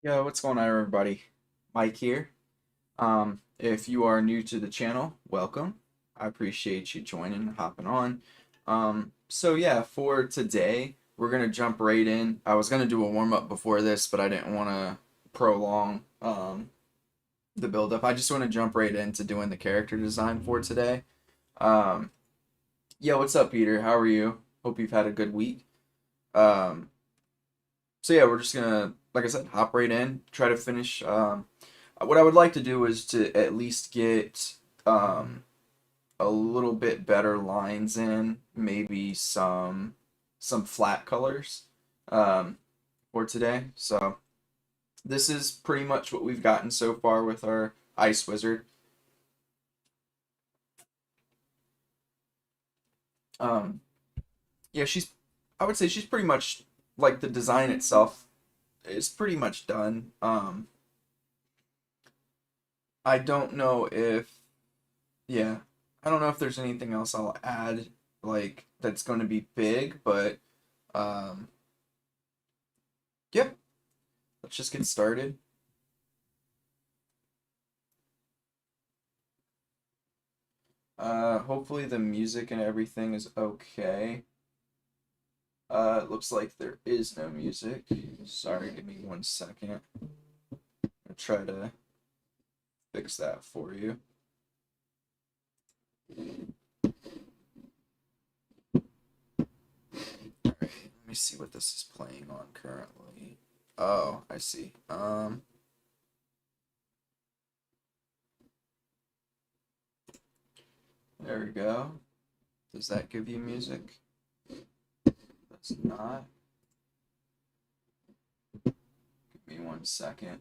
Yo, what's going on, everybody? Mike here. If you are new to the channel, welcome. I appreciate you joining and hopping on. So yeah, for today, we're gonna jump right in. I was gonna do a warm up before this, but I didn't want to prolong the build up. I just want to jump right into doing the character design for today. Um, yeah, what's up, Peter? How are you? Hope you've had a good week. Um, so yeah, we're just gonna, like I said, hop right in, try to finish. What I would like to do is to at least get um, a little bit better lines in, maybe some flat colors um, for today. So this is pretty much what we've gotten so far with our Ice Wizard. Um, yeah, I would say she's pretty much like the design itself is pretty much done. I don't know if Yeah. I don't know if there's anything else I'll add like that's going to be big, but um yep, let's just get started. Hopefully the music and everything is okay. It looks like there is no music. Sorry, give me 1 second. I'll try to fix that for you. Alright, let me see what this is playing on currently. Oh, I see. There we go. Does that give you music? That's not. Give me 1 second.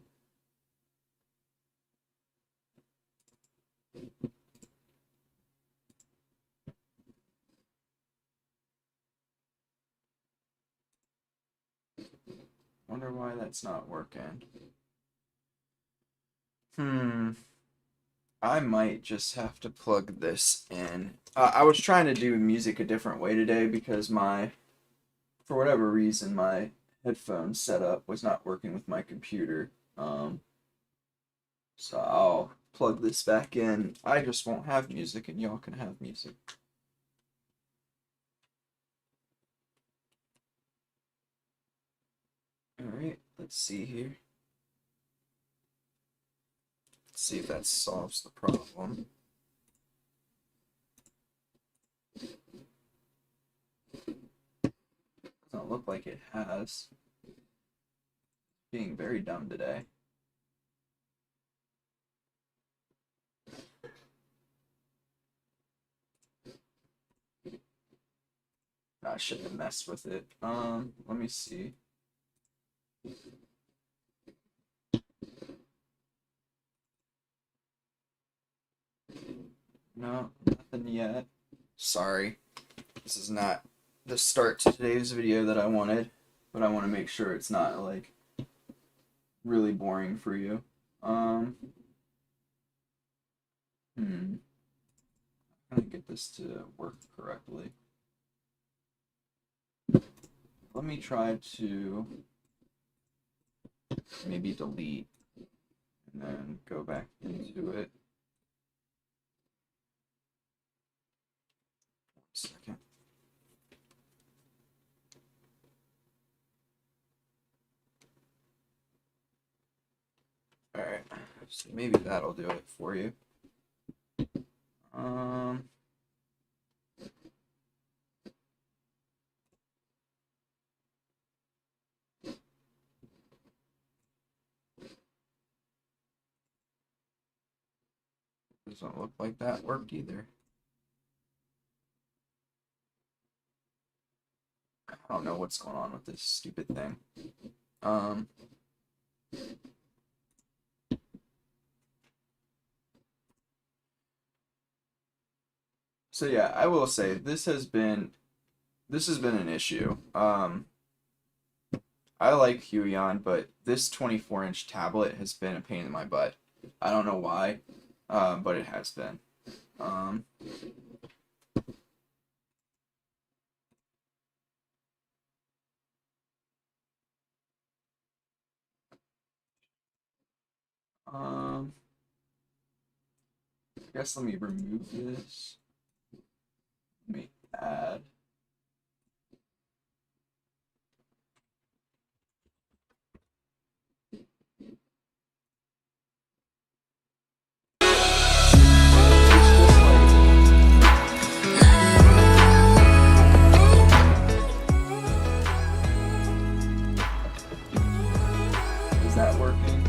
Wonder why that's not working. Hmm. I might just have to plug this in. I was trying to do music a different way today because for whatever reason, my headphone setup was not working with my computer. So I'll plug this back in. I just won't have music and y'all can have music. Alright, let's see here. Let's see if that solves the problem. Doesn't look like it has. Being very dumb today. I shouldn't have messed with it. Let me see. No, nothing yet. Sorry. This is not the start to today's video that I wanted, but I want to make sure it's not like really boring for you. Um, How to get this to work correctly. Let me try to maybe delete and then go back into it. 1 second. Alright, so maybe that'll do it for you. Um, Doesn't look like that worked either. I don't know what's going on with this stupid thing. Um, so yeah, I will say this has been an issue. I like Huion, but this 24-inch tablet has been a pain in my butt. I don't know why, but it has been. Um, I guess let me remove this. Let me add. Is that working?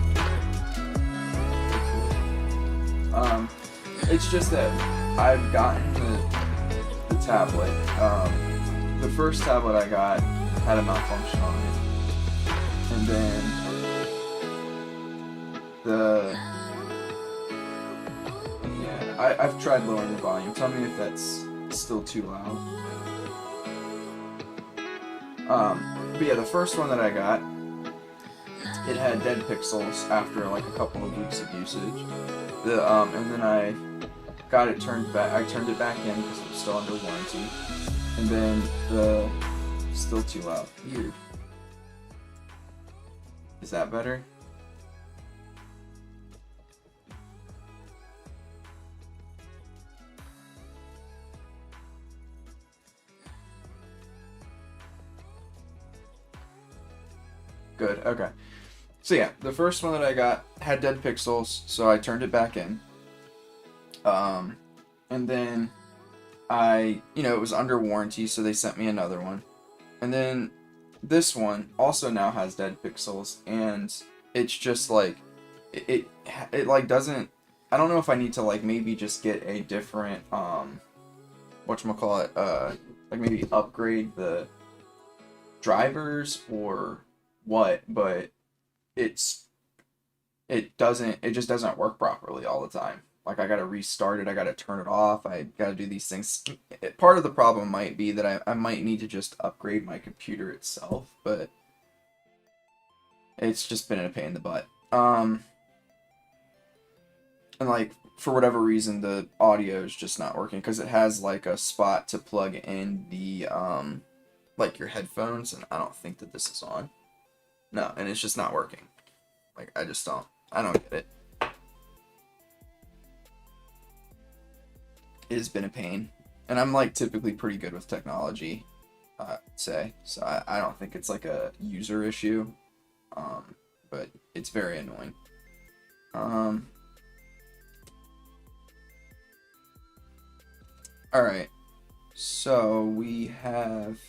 It's just that I've gotten the tablet. The first tablet I got had a malfunction on it, and then I've tried lowering the volume. Tell me if that's still too loud. But yeah, the first one that I got, it had dead pixels after like a couple of weeks of usage. And then I got it turned back. I turned it back in because it was still under warranty. And then still too loud. Weird. Is that better? Good, okay. So yeah, the first one that I got had dead pixels, so I turned it back in. And then it was under warranty, so they sent me another one. And then this one also now has dead pixels, and it's just like, it like doesn't, I don't know if I need to like maybe just get a different, whatchamacallit, like maybe upgrade the drivers or what, but it just doesn't work properly all the time. Like, I gotta restart it, I gotta turn it off, I gotta do these things. Part of the problem might be that I might need to just upgrade my computer itself, but it's just been a pain in the butt. And like, for whatever reason, the audio is just not working, because it has like a spot to plug in the, like your headphones, and I don't think that this is on. No, and it's just not working. Like, I don't get it. It has been a pain. And I'm like typically pretty good with technology, I'd say. So I don't think it's like a user issue. But it's very annoying. Alright. So we have,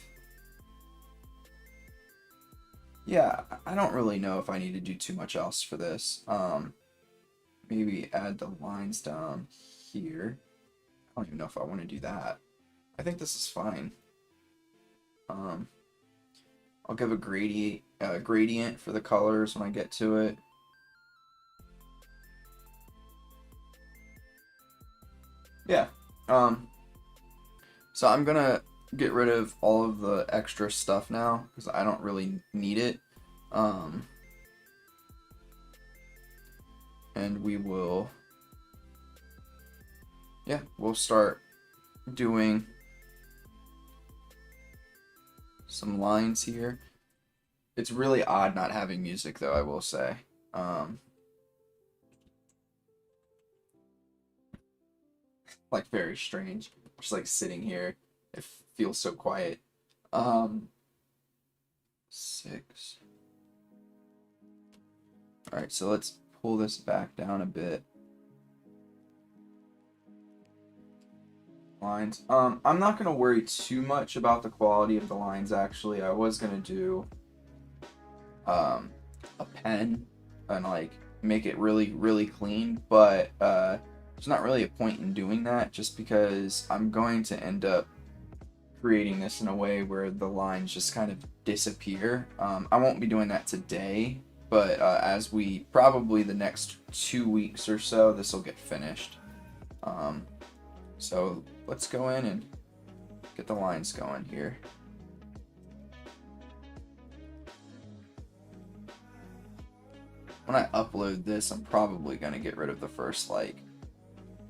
yeah, I don't really know if I need to do too much else for this. Maybe add the lines down here. I don't even know if I want to do that. I think this is fine. I'll give a gradient for the colors when I get to it. Yeah. So I'm gonna get rid of all of the extra stuff now because I don't really need it. And we will, yeah, we'll start doing some lines here. It's really odd not having music though, I will say. Like very strange. Just like sitting here, it feels so quiet. 6. Alright, so let's pull this back down a bit. Lines. I'm not gonna worry too much about the quality of the lines actually. I was gonna do a pen and like make it really, really clean, but there's not really a point in doing that just because I'm going to end up creating this in a way where the lines just kind of disappear. I won't be doing that today, but as we probably the next 2 weeks or so, this will get finished. So let's go in and get the lines going here. When I upload this, I'm probably going to get rid of the first, like,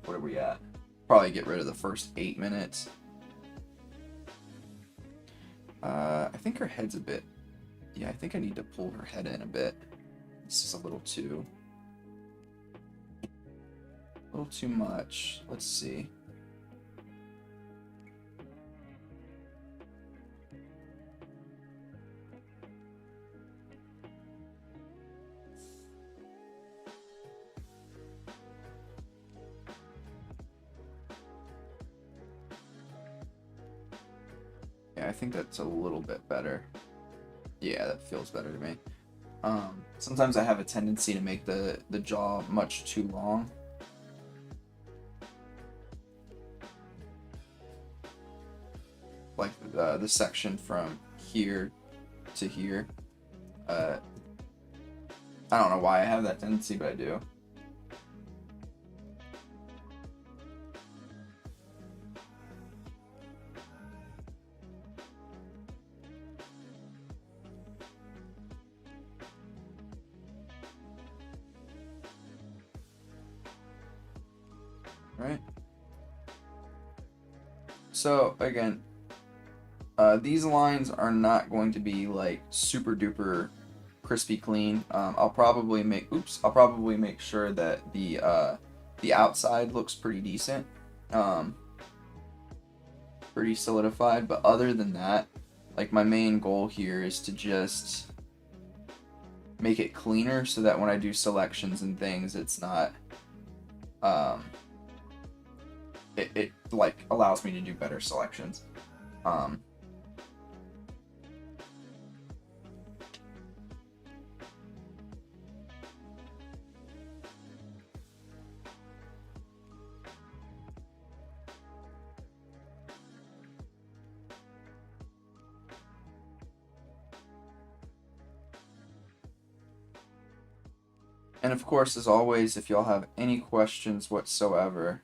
what are we at? Probably get rid of the first 8 minutes. I think her head's a bit, yeah, I think I need to pull her head in a bit. This is a little too, A little too much. Let's see. Yeah, I think that's a little bit better. Yeah, that feels better to me. Sometimes I have a tendency to make the jaw much too long. Like the section from here to here. I don't know why I have that tendency, but I do. Right. So again, these lines are not going to be like super duper crispy clean. I'll probably make sure that the outside looks pretty decent, pretty solidified. But other than that, like my main goal here is to just make it cleaner so that when I do selections and things, it's not it like allows me to do better selections. And of course, as always, if y'all have any questions whatsoever,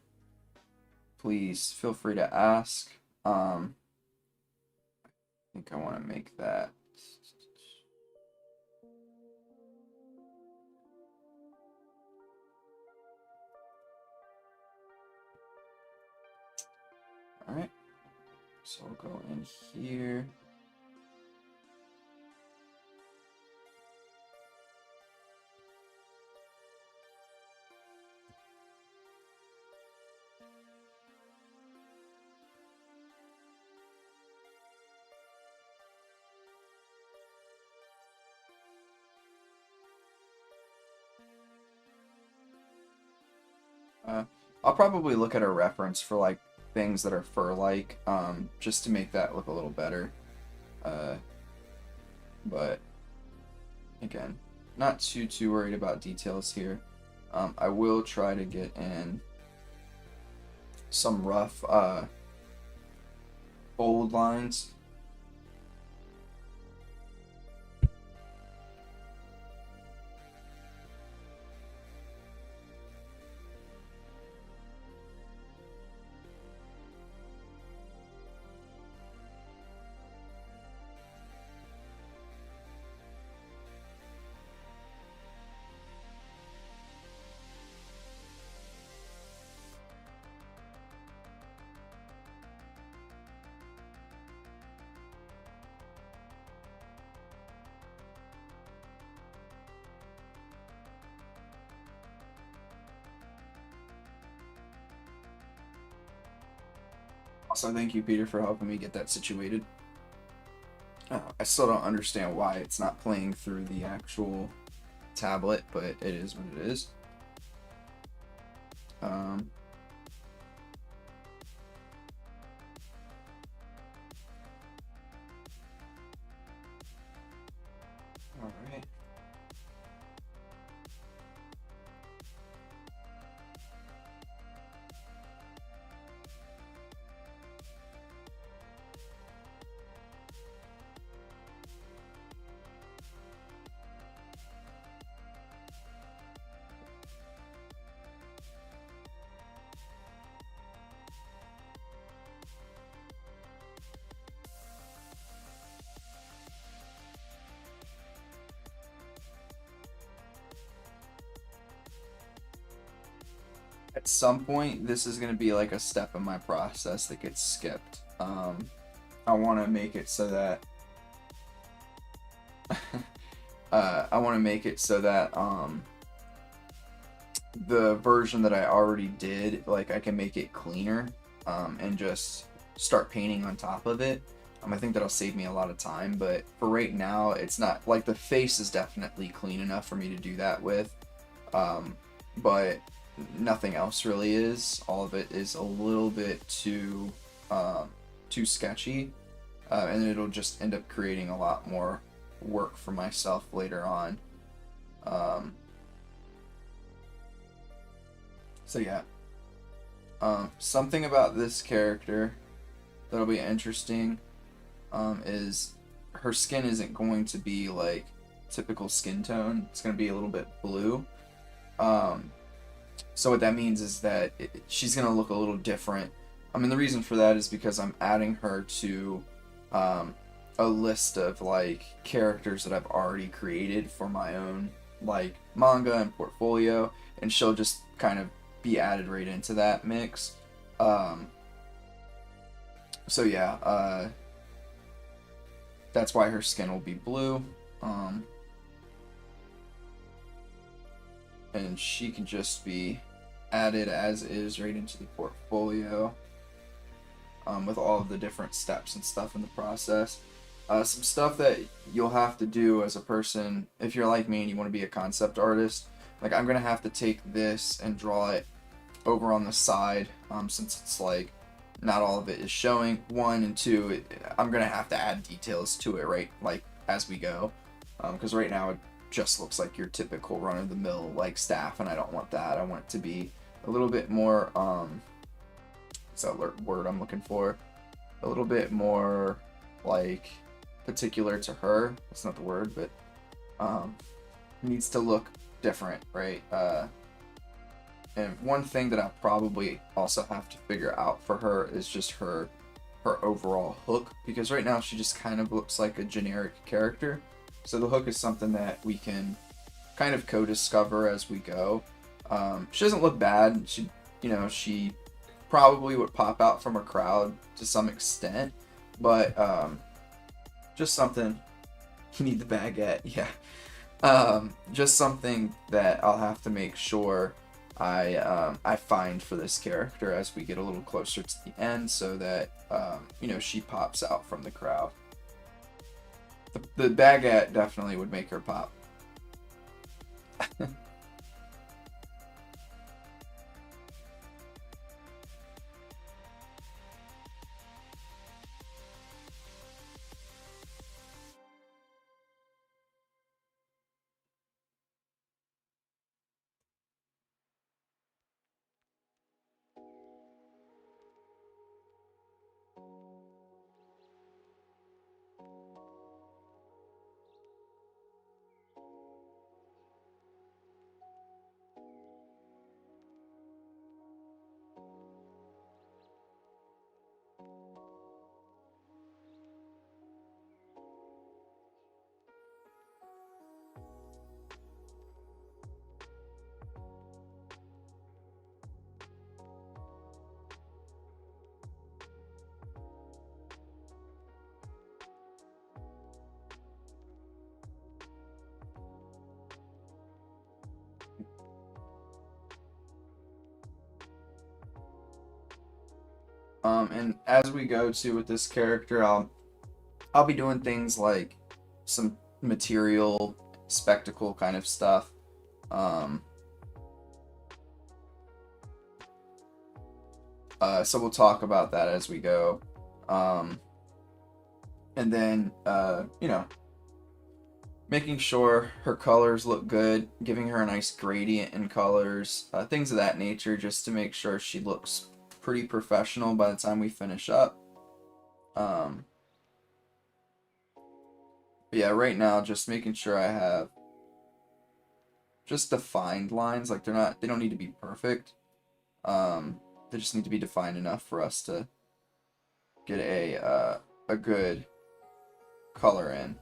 please feel free to ask. I think I want to make that. All right. So I'll go in here. I'll probably look at a reference for like things that are fur-like, just to make that look a little better. But again, not too worried about details here. I will try to get in some rough bold lines. Also, thank you, Peter, for helping me get that situated. I still don't understand why it's not playing through the actual tablet, but it is what it is. All right. At some point, this is going to be like a step in my process that gets skipped. I want to make it so that the version that I already did, like I can make it cleaner and just start painting on top of it. I think that'll save me a lot of time, but for right now, it's not like the face is definitely clean enough for me to do that with, but nothing else really is. All of it is a little bit too sketchy, and it'll just end up creating a lot more work for myself later on. So yeah, something about this character that'll be interesting is her skin isn't going to be like typical skin tone. It's going to be a little bit blue. So what that means is that she's going to look a little different. The reason for that is because I'm adding her to a list of like characters that I've already created for my own like manga and portfolio, and she'll just kind of be added right into that mix. So yeah, that's why her skin will be blue. And she can just be added as is right into the portfolio, with all of the different steps and stuff in the process. Some stuff that you'll have to do as a person, if you're like me and you want to be a concept artist, like I'm going to have to take this and draw it over on the side, since it's like not all of it is showing, one, and two, I'm going to have to add details to it, right, like as we go, because right now it just looks like your typical run-of-the-mill like staff, and I don't want that. I want it to be a little bit more, what's that word I'm looking for? A little bit more like particular to her. That's not the word, but needs to look different, right? And one thing that I'll probably also have to figure out for her is just her overall hook, because right now she just kind of looks like a generic character. So the hook is something that we can kind of co-discover as we go. She doesn't look bad. She probably would pop out from a crowd to some extent, but just something. You need the baguette, yeah. Just something that I'll have to make sure I find for this character as we get a little closer to the end, so that she pops out from the crowd. The baguette definitely would make her pop. And as we go to with this character, I'll be doing things like some material spectacle kind of stuff. So we'll talk about that as we go. And then, making sure her colors look good, giving her a nice gradient in colors, things of that nature, just to make sure she looks pretty professional by the time we finish up. But yeah, right now, just making sure I have just defined lines. Like they don't need to be perfect. They just need to be defined enough for us to get a good color in.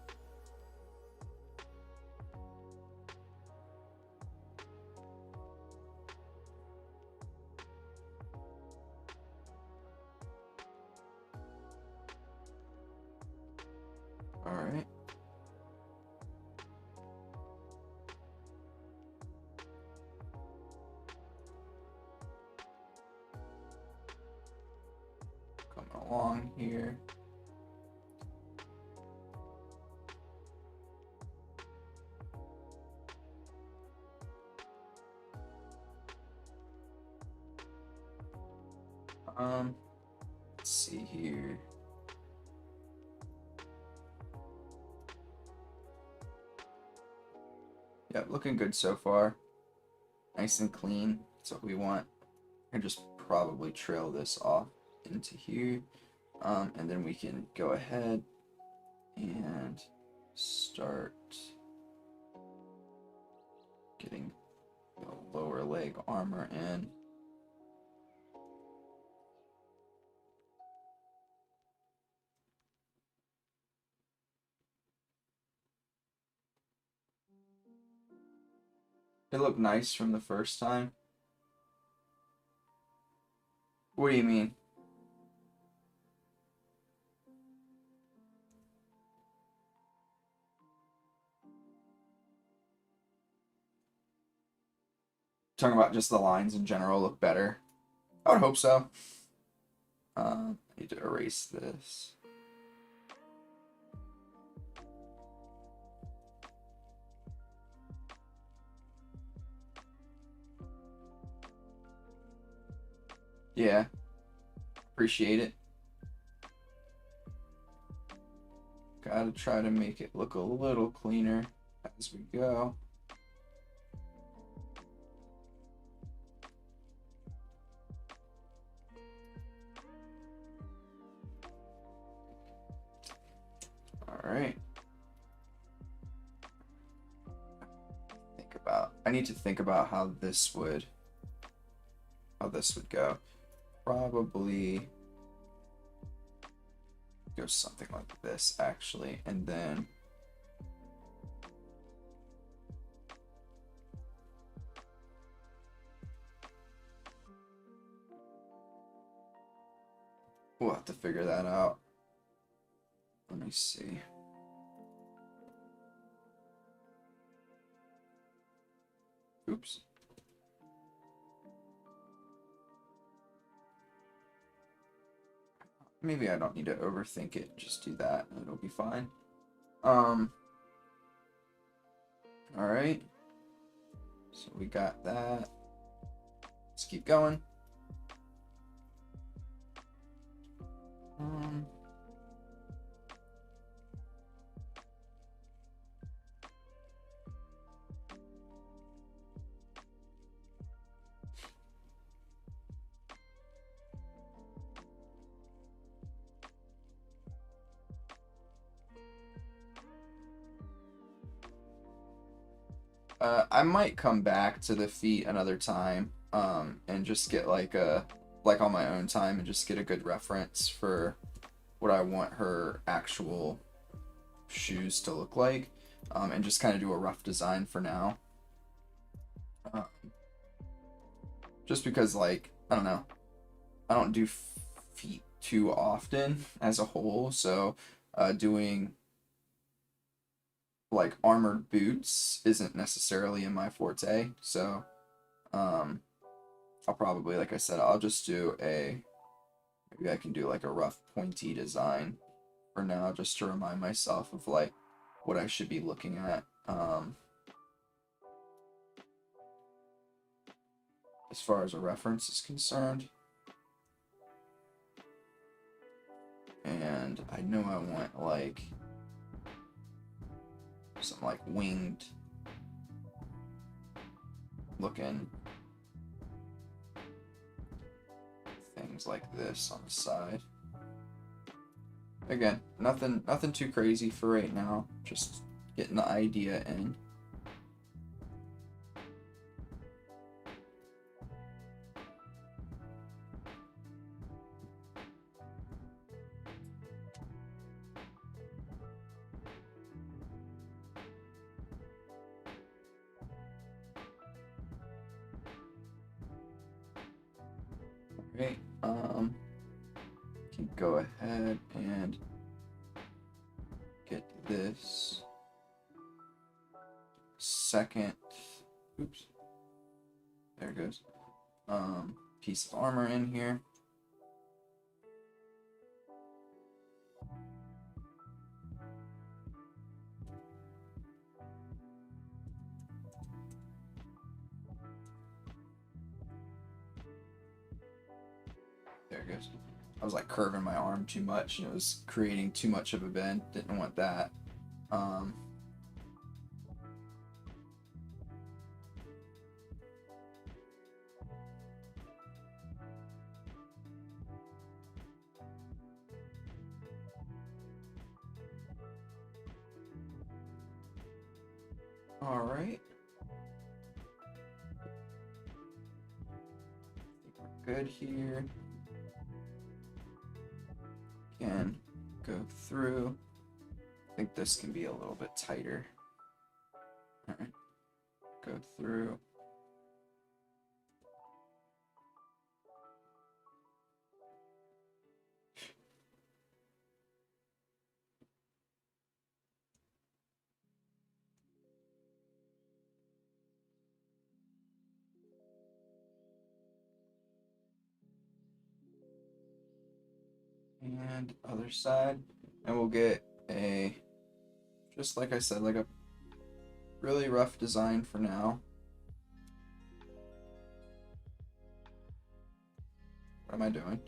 All right. along here. Let's see here. Yep, looking good so far. Nice and clean. That's what we want. I just probably trail this off into here. And then we can go ahead and start getting the lower leg armor in. It looked nice from the first time. What do you mean? Talking about just the lines in general look better. I would hope so. I need to erase this. Yeah, appreciate it. Gotta try to make it look a little cleaner as we go. All right. I need to think about how this would go. Probably go something like this actually, and then we'll have to figure that out. Let me see. Oops. Maybe I don't need to overthink it. Just do that and it'll be fine. All right. So we got that. Let's keep going. I might come back to the feet another time, and just get like on my own time and just get a good reference for what I want her actual shoes to look like, and just kind of do a rough design for now. Just because, like, I don't know, I don't do feet too often as a whole, so doing like armored boots isn't necessarily in my forte, so I'll probably, like I said, I'll just do maybe I can do like a rough pointy design for now, just to remind myself of like what I should be looking at as far as a reference is concerned. And I know I want like some like winged looking things like this on the side. Again, nothing too crazy for right now, just getting the idea in. Okay, can go ahead and get this second, oops, there it goes, piece of armor in here. it goes. I was like curving my arm too much and it was creating too much of a bend. Didn't want that. All right. We're good here. Again, go through. I think this can be a little bit tighter. All right. Go through. And other side, and we'll get a, just like I said, like a really rough design for now. What am I doing?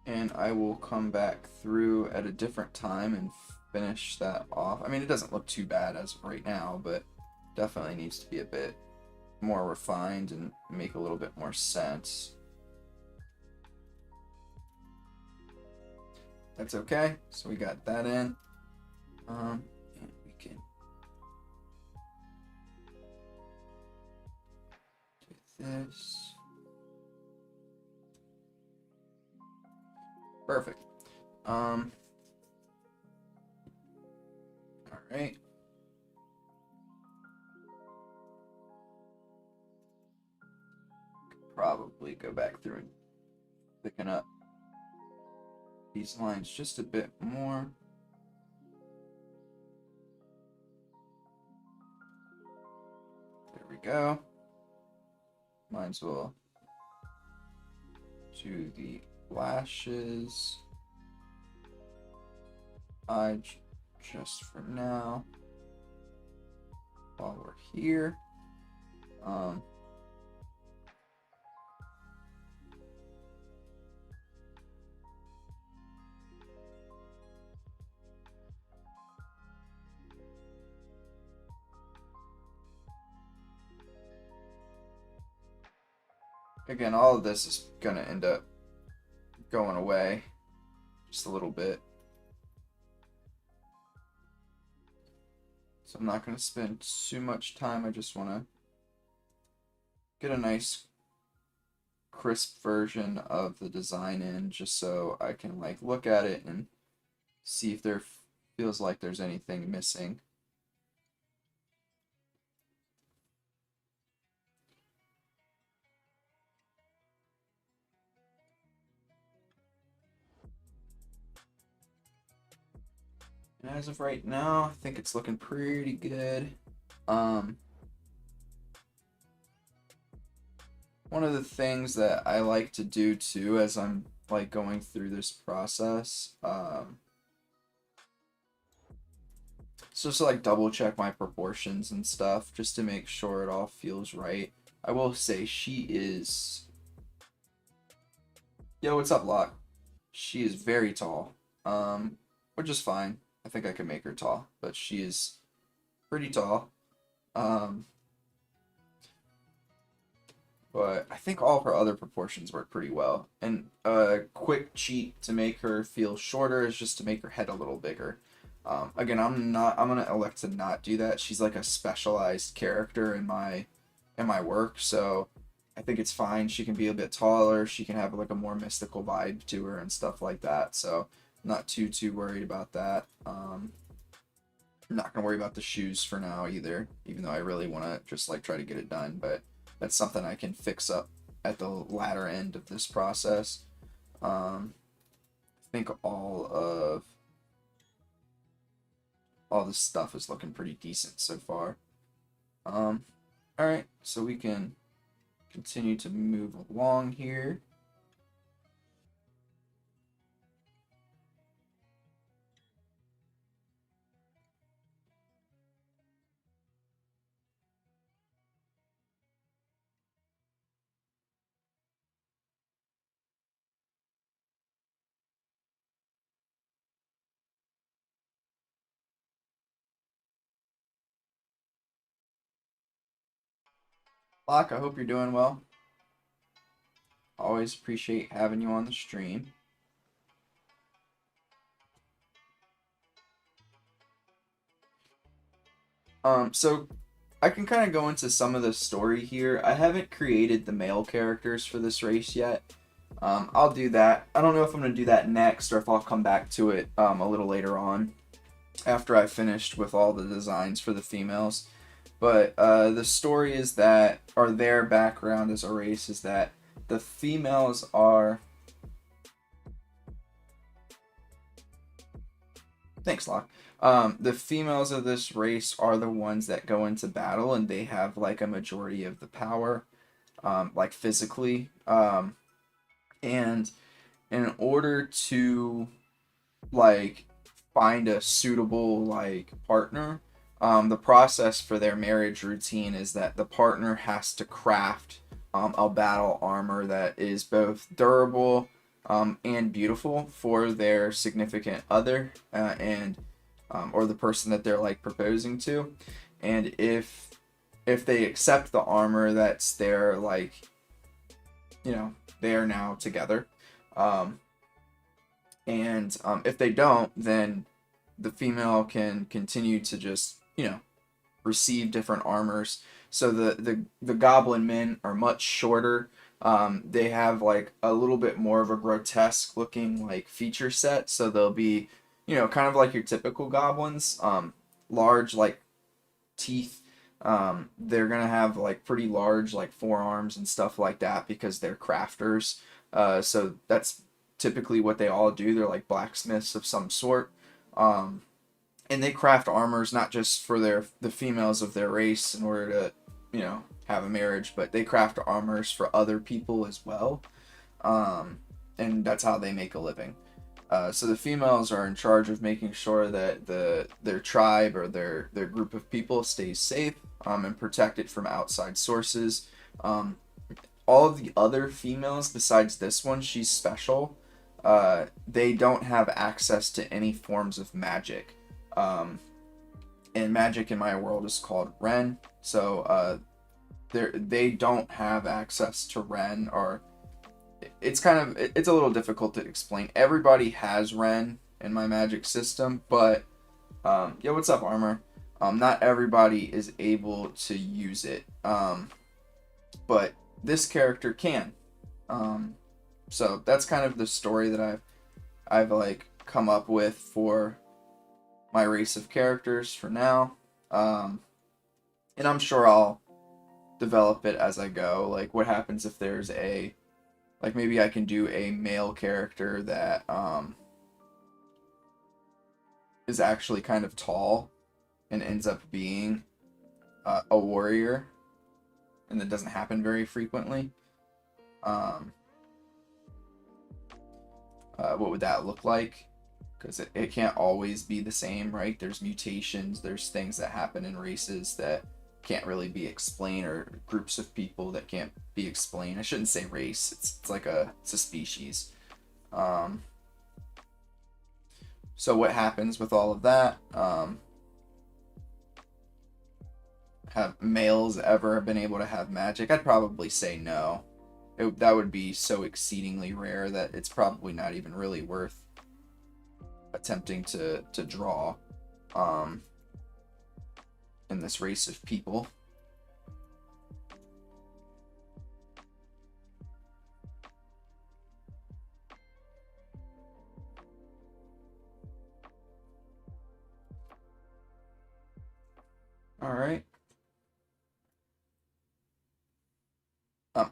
And I will come back through at a different time and finish that off. I mean, it doesn't look too bad as of right now, but definitely needs to be a bit more refined and make a little bit more sense. That's okay. So we got that in. And we can do this. Perfect. All right. Probably go back through and thicken up these lines just a bit more. There we go. Might as well do the lashes. Just for now, while we're here. Again, all of this is gonna end up going away just a little bit. So I'm not going to spend too much time. I just want to get a nice crisp version of the design in just so I can like look at it and see if there feels like there's anything missing. And as of right now, I think it's looking pretty good. One of the things that I like to do too as I'm like going through this process, so just to like double check my proportions and stuff just to make sure it all feels right. I will say she is, yo, what's up, Locke? She is very tall, which is fine. I think I can make her tall, but she is pretty tall. But I think all of her other proportions work pretty well. And a quick cheat to make her feel shorter is just to make her head a little bigger. Again, I'm gonna elect to not do that. She's like a specialized character in my work, so I think it's fine. She can be a bit taller. She can have like a more mystical vibe to her and stuff like that. So I'm not too worried about that. I'm not gonna worry about the shoes for now either, even though I really want to just like try to get it done. But that's something I can fix up at the latter end of this process. I think all this stuff is looking pretty decent so far. Alright, so we can continue to move along here. Locke, I hope you're doing well. Always appreciate having you on the stream. So I can kind of go into some of the story here. I haven't created the male characters for this race yet. I'll do that. I don't know if I'm going to do that next or if I'll come back to it a little later on after I've finished with all the designs for the females. But the story is that, or their background as a race is that the females are... Thanks, Locke. The females of this race are the ones that go into battle, and they have like a majority of the power, like physically. And in order to like find a suitable like partner, the process for their marriage routine is that the partner has to craft a battle armor that is both durable and beautiful for their significant other and or the person that they're like proposing to. And if they accept the armor, that's their like, you know, they are now together. If they don't, then the female can continue to just, you know, receive different armors. So the goblin men are much shorter. They have like a little bit more of a grotesque looking like feature set. So they'll be, you know, kind of like your typical goblins, large like teeth. They're gonna have like pretty large like forearms and stuff like that because they're crafters. So that's typically what they all do. They're like blacksmiths of some sort. And they craft armors not just for the females of their race in order to, you know, have a marriage, but they craft armors for other people as well. And that's how they make a living. So the females are in charge of making sure that their tribe or their group of people stays safe and protected from outside sources. All of the other females besides this one, she's special. They don't have access to any forms of magic. And magic in my world is called Ren. So they don't have access to Ren, or it's a little difficult to explain. Everybody has Ren in my magic system, but yeah, what's up, Armor? Not everybody is able to use it. But this character can. So that's kind of the story that I've like come up with for my race of characters for now. And I'm sure I'll develop it as I go. Like, what happens if there's like maybe I can do a male character that is actually kind of tall and ends up being a warrior, and that doesn't happen very frequently. What would that look like? Because it can't always be the same, right? There's mutations, there's things that happen in races that can't really be explained, or groups of people that can't be explained. I shouldn't say race, it's like it's a species. So what happens with all of that? Have males ever been able to have magic? I'd probably say no. That would be so exceedingly rare that it's probably not even really worth attempting to draw in this race of people. All right.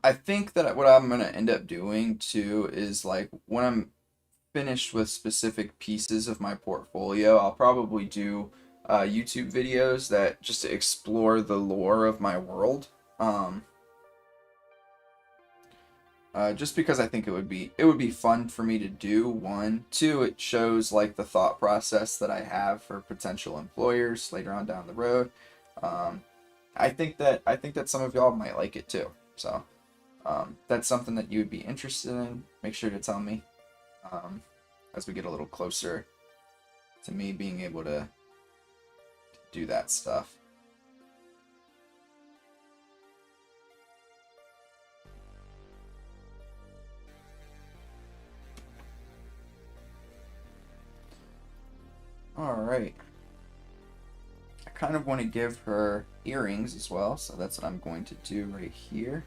I think that what I'm going to end up doing too is, like, when I'm finished with specific pieces of my portfolio, I'll probably do YouTube videos that just to explore the lore of my world. Just because I think it would be fun for me to do. One, two, it shows like the thought process that I have for potential employers later on down the road. I think that some of y'all might like it too. So that's something that you would be interested in. Make sure to tell me as we get a little closer to me being able to do that stuff. Alright. I kind of want to give her earrings as well, so that's what I'm going to do right here.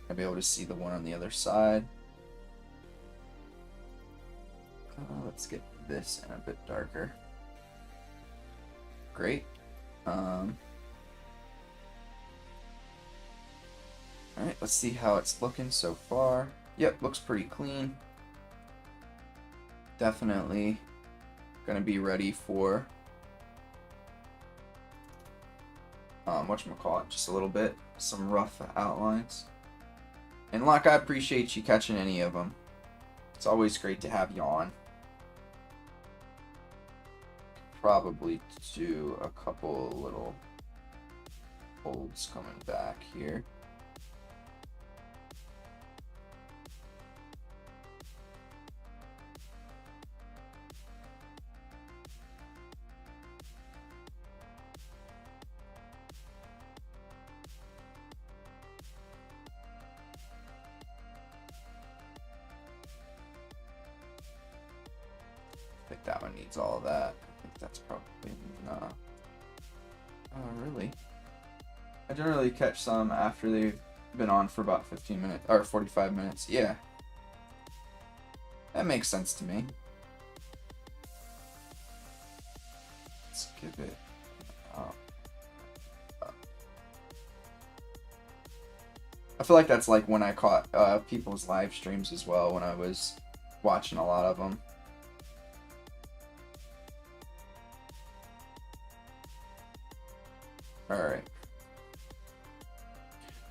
I'll be able to see the one on the other side. Let's get this in a bit darker. Great. Alright, let's see how it's looking so far. Yep, looks pretty clean. Definitely gonna be ready for whatchamacallit, just a little bit, some rough outlines. And Locke, I appreciate you catching any of them. It's always great to have you on. Probably do a couple little folds coming back here. I think that one needs all of that. I think that's probably not. Oh, really? I generally catch some after they've been on for about 15 minutes, or 45 minutes. Yeah. That makes sense to me. Let's give it... I feel like that's like when I caught people's live streams as well, when I was watching a lot of them. Alright.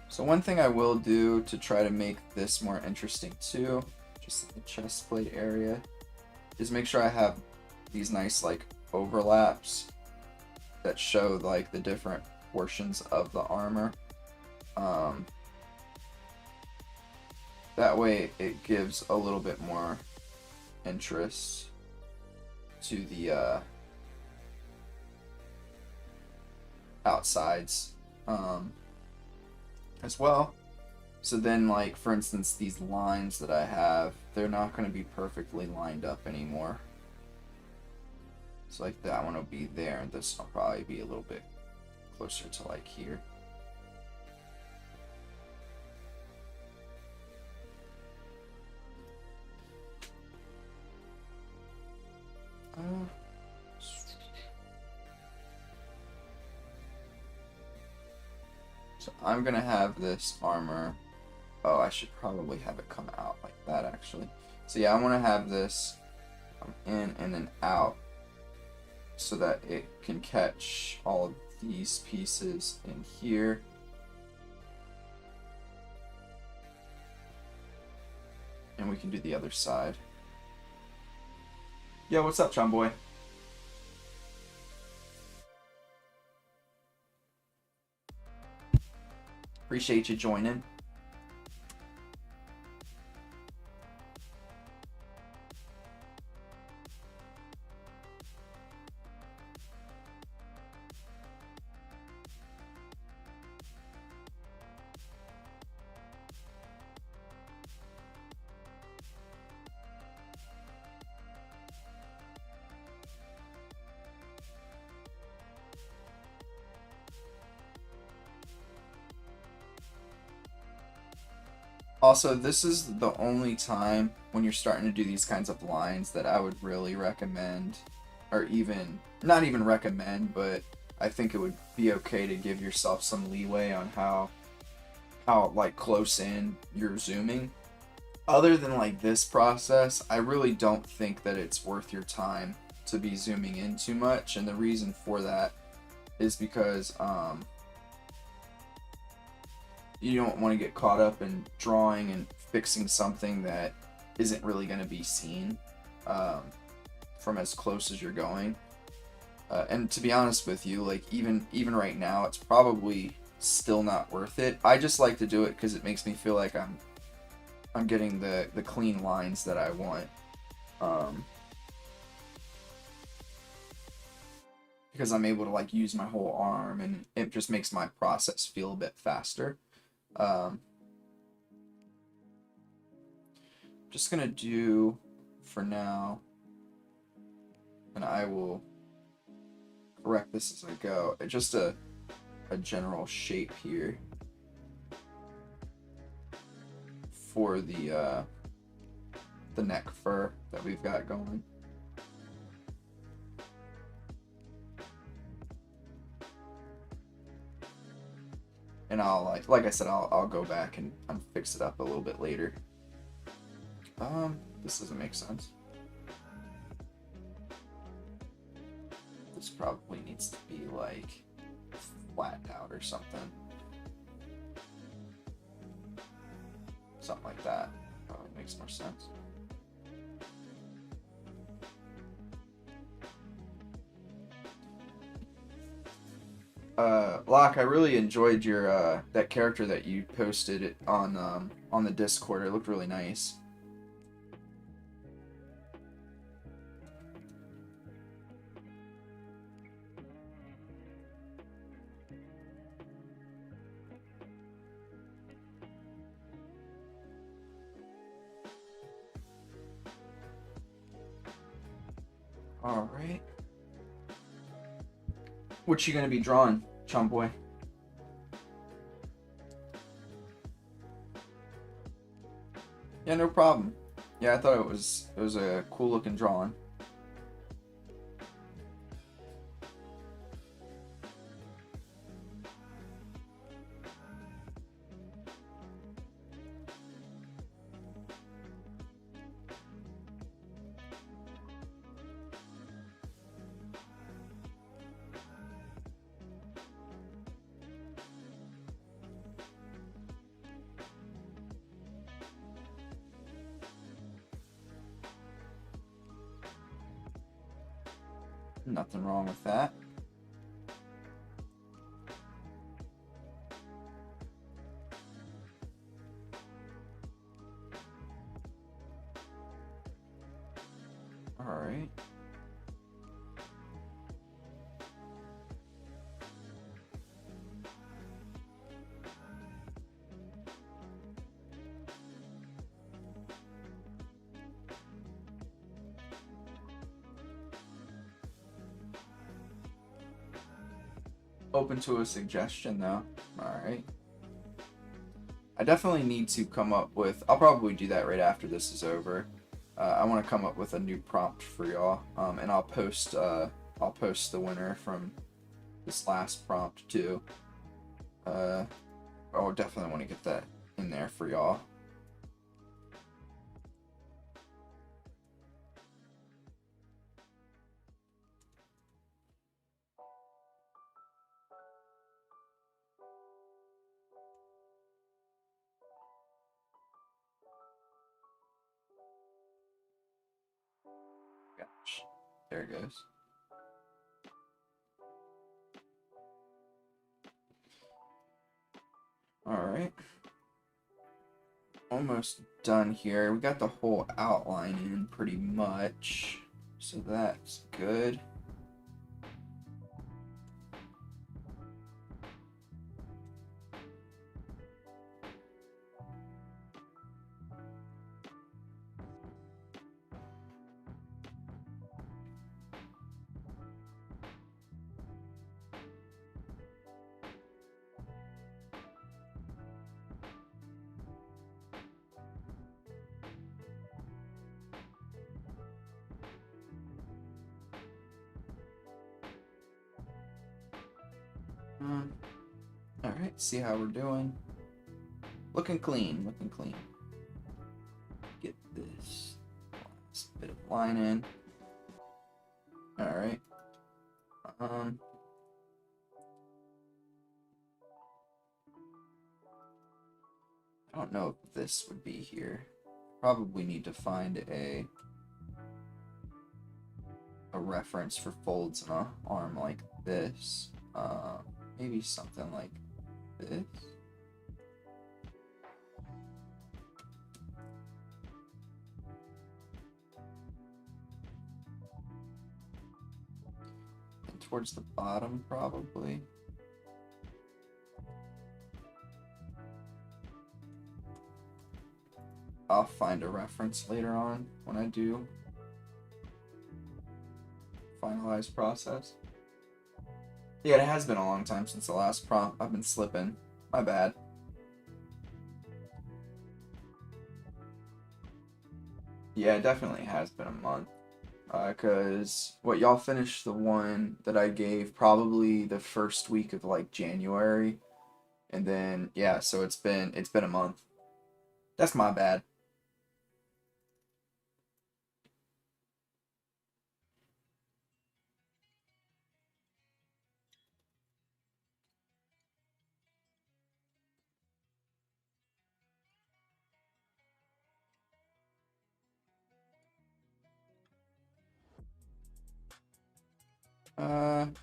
So one thing I will do to try to make this more interesting too, just in the chest plate area, is make sure I have these nice like overlaps that show like the different portions of the armor. That way it gives a little bit more interest to the outsides as well. So then, like, for instance, these lines that I have, they're not going to be perfectly lined up anymore. So like that one will be there, and this will probably be a little bit closer to like here. So I'm gonna have this armor. Oh, I should probably have it come out like that actually. So yeah, I want to have this come in and then out so that it can catch all of these pieces in here. And we can do the other side. Yo, what's up, John Boy? Appreciate you joining. Also, this is the only time when you're starting to do these kinds of lines that I would really recommend, or even, not even recommend, but I think it would be okay to give yourself some leeway on how like close in you're zooming. Other than like this process, I really don't think that it's worth your time to be zooming in too much, and the reason for that is because you don't want to get caught up in drawing and fixing something that isn't really going to be seen from as close as you're going. And to be honest with you, like even right now, it's probably still not worth it. I just like to do it because it makes me feel like I'm getting the clean lines that I want. because I'm able to like use my whole arm, and it just makes my process feel a bit faster. Just gonna do for now, and I will correct this as I go. Just a general shape here for the neck fur that we've got going. And I'll like I said, I'll go back and fix it up a little bit later. This doesn't make sense. This probably needs to be like flattened out or something. Something like that probably makes more sense. Locke, I really enjoyed your that character that you posted on the Discord. It looked really nice. All right. What you gonna be drawing, chum boy? Yeah, no problem. Yeah, I thought it was a cool looking drawing. Nothing wrong with that. All right. Open to a suggestion though. All right. I definitely need to come up with, I'll probably do that right after this is over. I want to come up with a new prompt for y'all, and I'll post the winner from this last prompt too. I'll definitely want to get that in there for y'all. Gosh, there it goes. All right. Almost done here. We got the whole outline in pretty much, so that's good. All right, see how we're doing. Looking clean, looking clean. Get this last bit of line in. All right. I don't know if this would be here. Probably need to find a reference for folds in an arm like this. Maybe something like this. towards the bottom, probably. I'll find a reference later on when I do finalize process. Yeah, it has been a long time since the last prompt. I've been slipping. My bad. Yeah, it definitely has been a month. Because y'all finished the one that I gave probably the first week of like January, and then yeah, so it's been a month. That's my bad.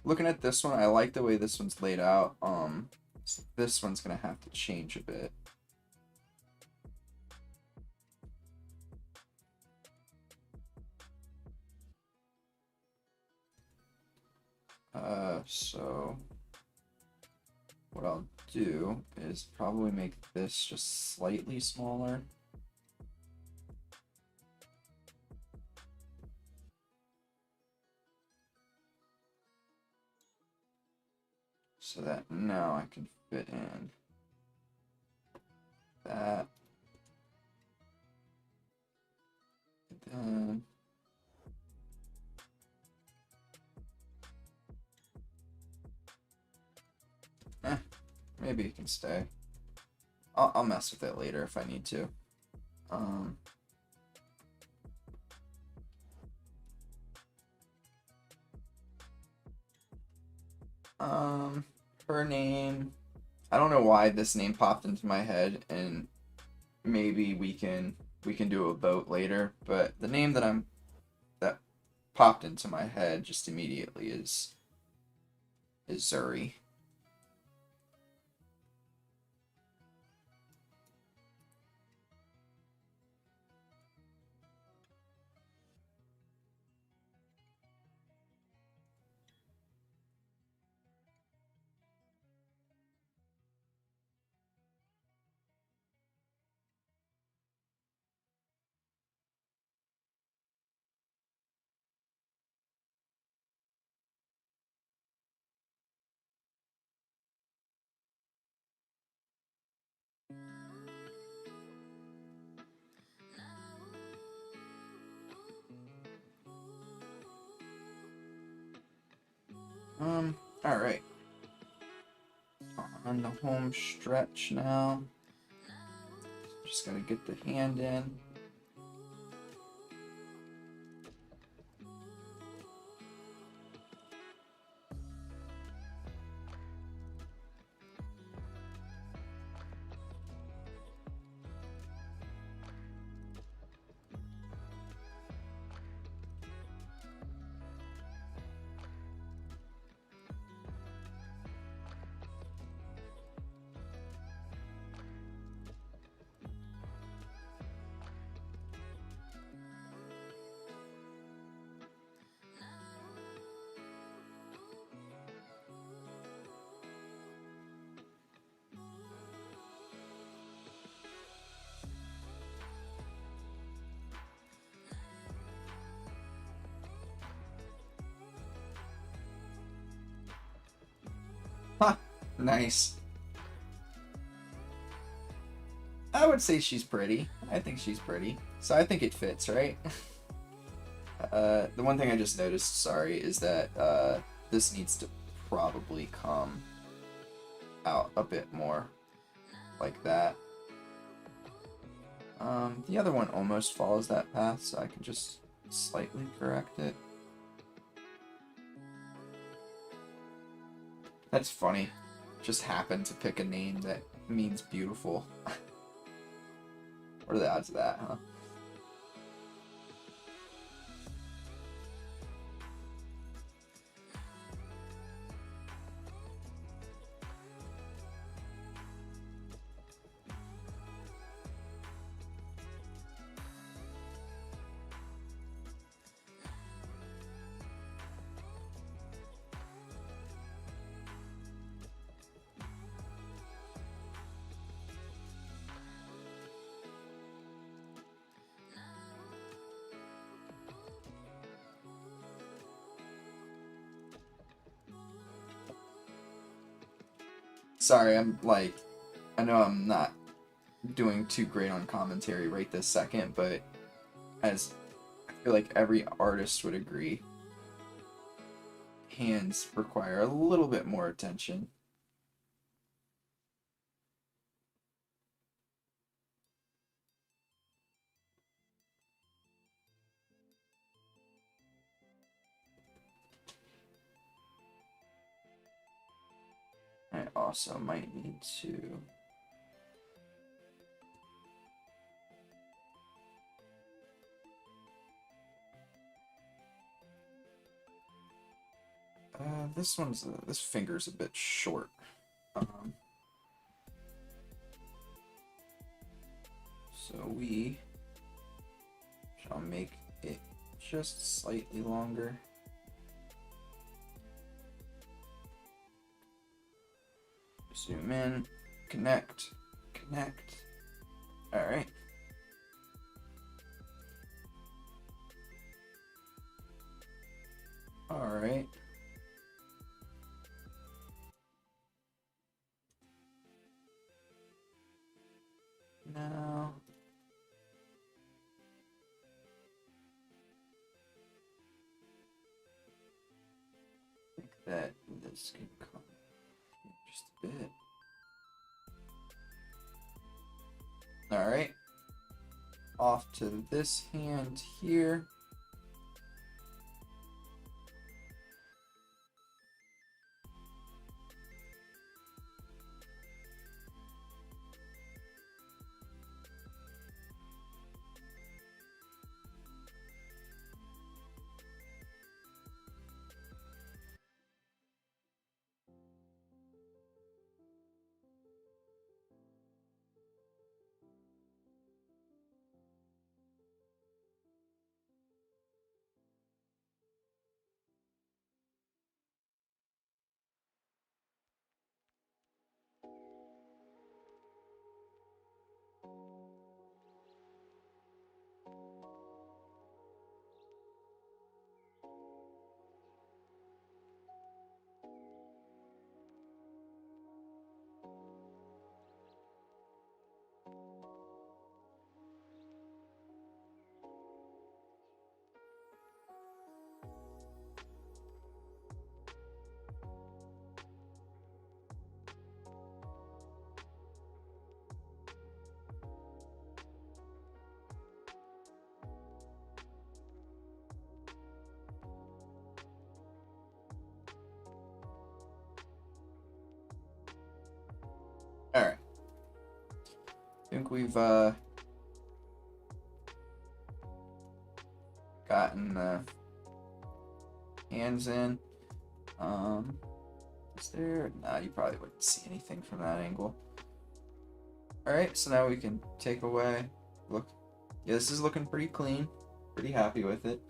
Looking at this one, I like the way this one's laid out. So this one's gonna have to change a bit. So what I'll do is probably make this just slightly smaller. So that now I can fit in that. And then, maybe it can stay. I'll mess with it later if I need to. Her name, I don't know why this name popped into my head, and maybe we can do a vote later, but the name that popped into my head just immediately is Zuri. All right. On the home stretch now. Just gotta get the hand in. Ha! Nice. I would say she's pretty. I think she's pretty. So I think it fits, right? The one thing I just noticed, sorry, is that this needs to probably come out a bit more like that. The other one almost follows that path, so I can just slightly correct it. That's funny. Just happened to pick a name that means beautiful. What are the odds of that, huh? Sorry, I'm like, I know I'm not doing too great on commentary right this second, but as I feel like every artist would agree, hands require a little bit more attention. I also might need to this finger's a bit short. So we shall make it just slightly longer. Zoom in, connect. All right. All right. Now, I think that this can come just a bit. All right. Off to this hand here. All right. I think we've gotten the hands in. Is there? Nah, you probably wouldn't see anything from that angle. All right, so now we can take away. Look, yeah, this is looking pretty clean. Pretty happy with it.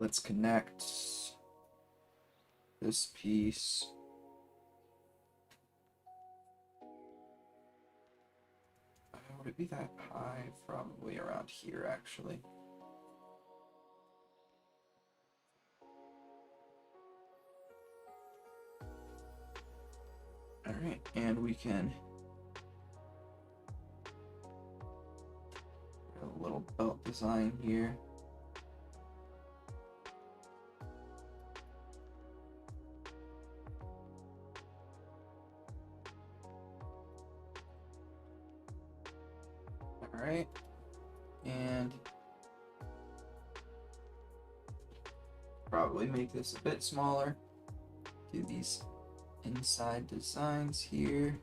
Let's connect this piece. Would it be that high? Probably around here, actually. All right, and we can a little belt design here. All right, and probably make this a bit smaller. Do these inside designs here.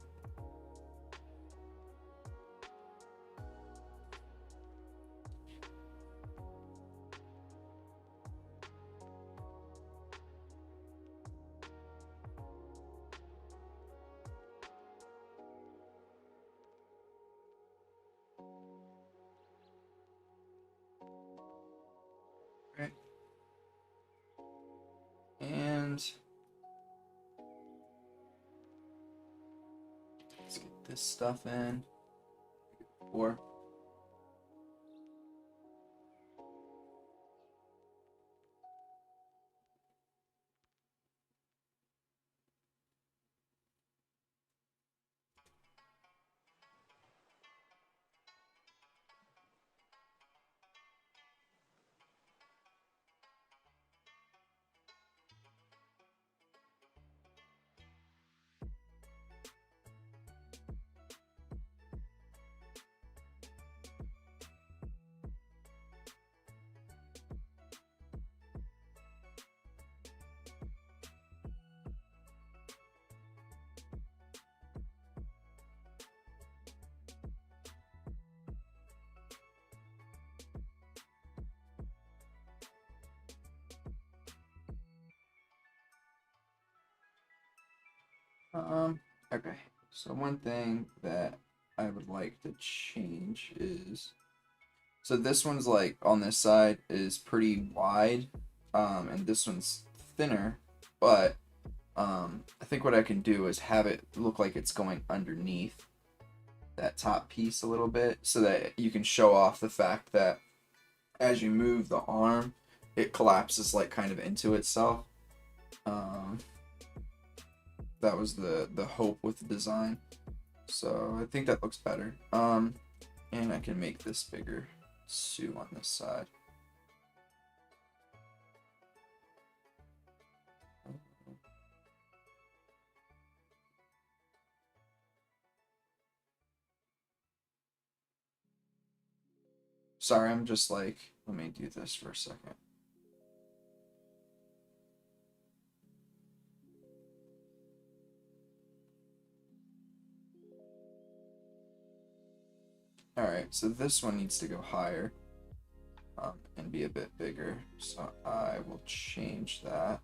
Right. And let's get this stuff in. Or Okay. So one thing that I would like to change is, so this one's like on this side is pretty wide, and this one's thinner, but I think what I can do is have it look like it's going underneath that top piece a little bit so that you can show off the fact that as you move the arm, it collapses like kind of into itself. That was the hope with the design. So I think that looks better. And I can make this bigger too on this side. Sorry, I'm just like, let me do this for a second. Alright, so this one needs to go higher and be a bit bigger. So I will change that.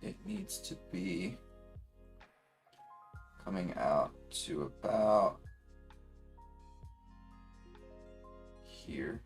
It needs to be coming out to about here.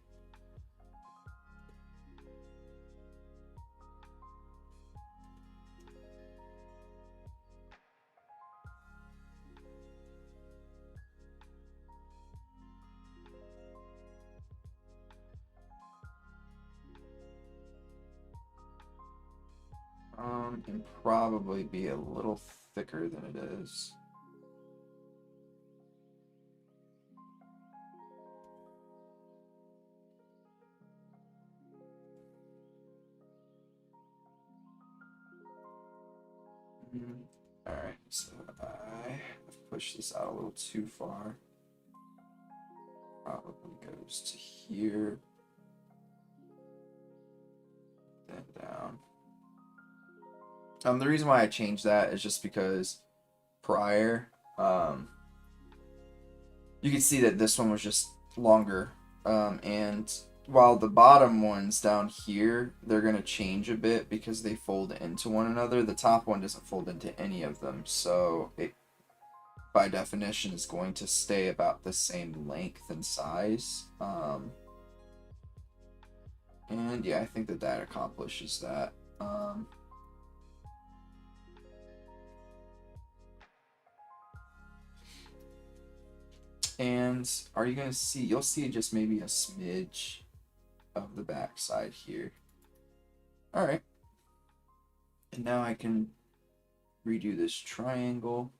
And probably be a little thicker than it is. Alright, so I have pushed this out a little too far. Probably goes to here. Then down. The reason why I changed that is just because prior, you can see that this one was just longer. And while the bottom ones down here, they're going to change a bit because they fold into one another, the top one doesn't fold into any of them. So it, by definition, is going to stay about the same length and size. And yeah, I think that that accomplishes that. And are you going to see, you'll see just maybe a smidge of the back side here. All right. And now I can redo this triangle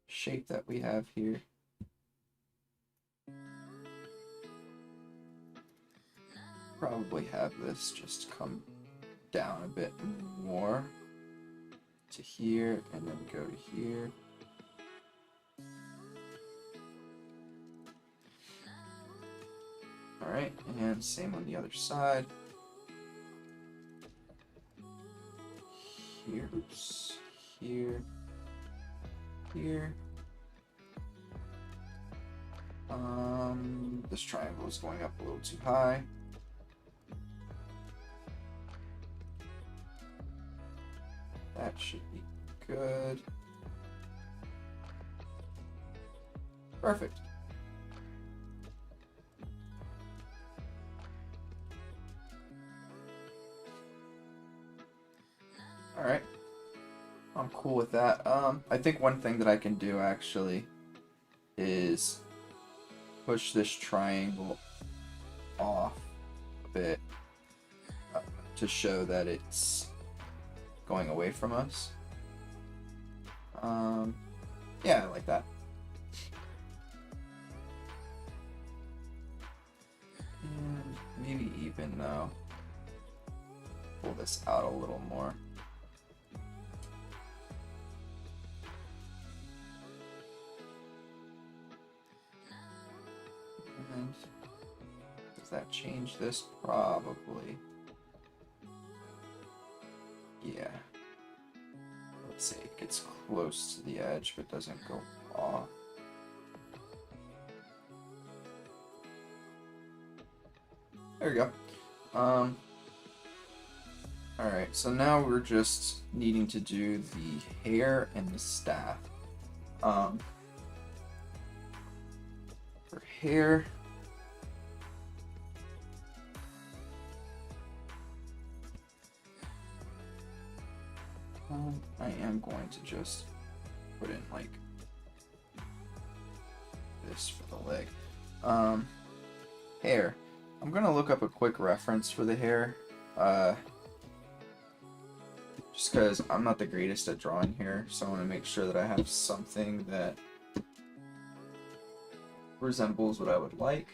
shape that we have here. Probably have this just come down a bit more to here and then go to here. All right, and same on the other side. Here, oops, here, here. This triangle is going up a little too high. That should be good. Perfect. All right. I'm cool with that. I think one thing that I can do actually is push this triangle off a bit to show that it's going away from us. Yeah, I like that. And maybe even though, pull this out a little more. And does that change this? Probably. Yeah. Let's say it gets close to the edge but doesn't go off. There we go. Alright, so now we're just needing to do the hair and the staff. For hair, I am going to just put in like this for the leg. Hair. I'm gonna look up a quick reference for the hair. Just because I'm not the greatest at drawing hair, so I want to make sure that I have something that resembles what I would like.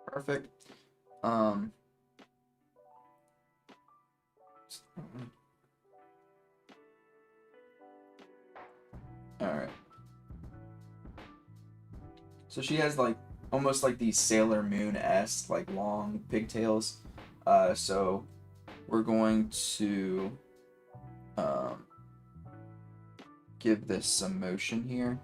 Perfect. Alright. So she has like almost like these Sailor Moon-esque like long pigtails. So we're going to give this some motion here.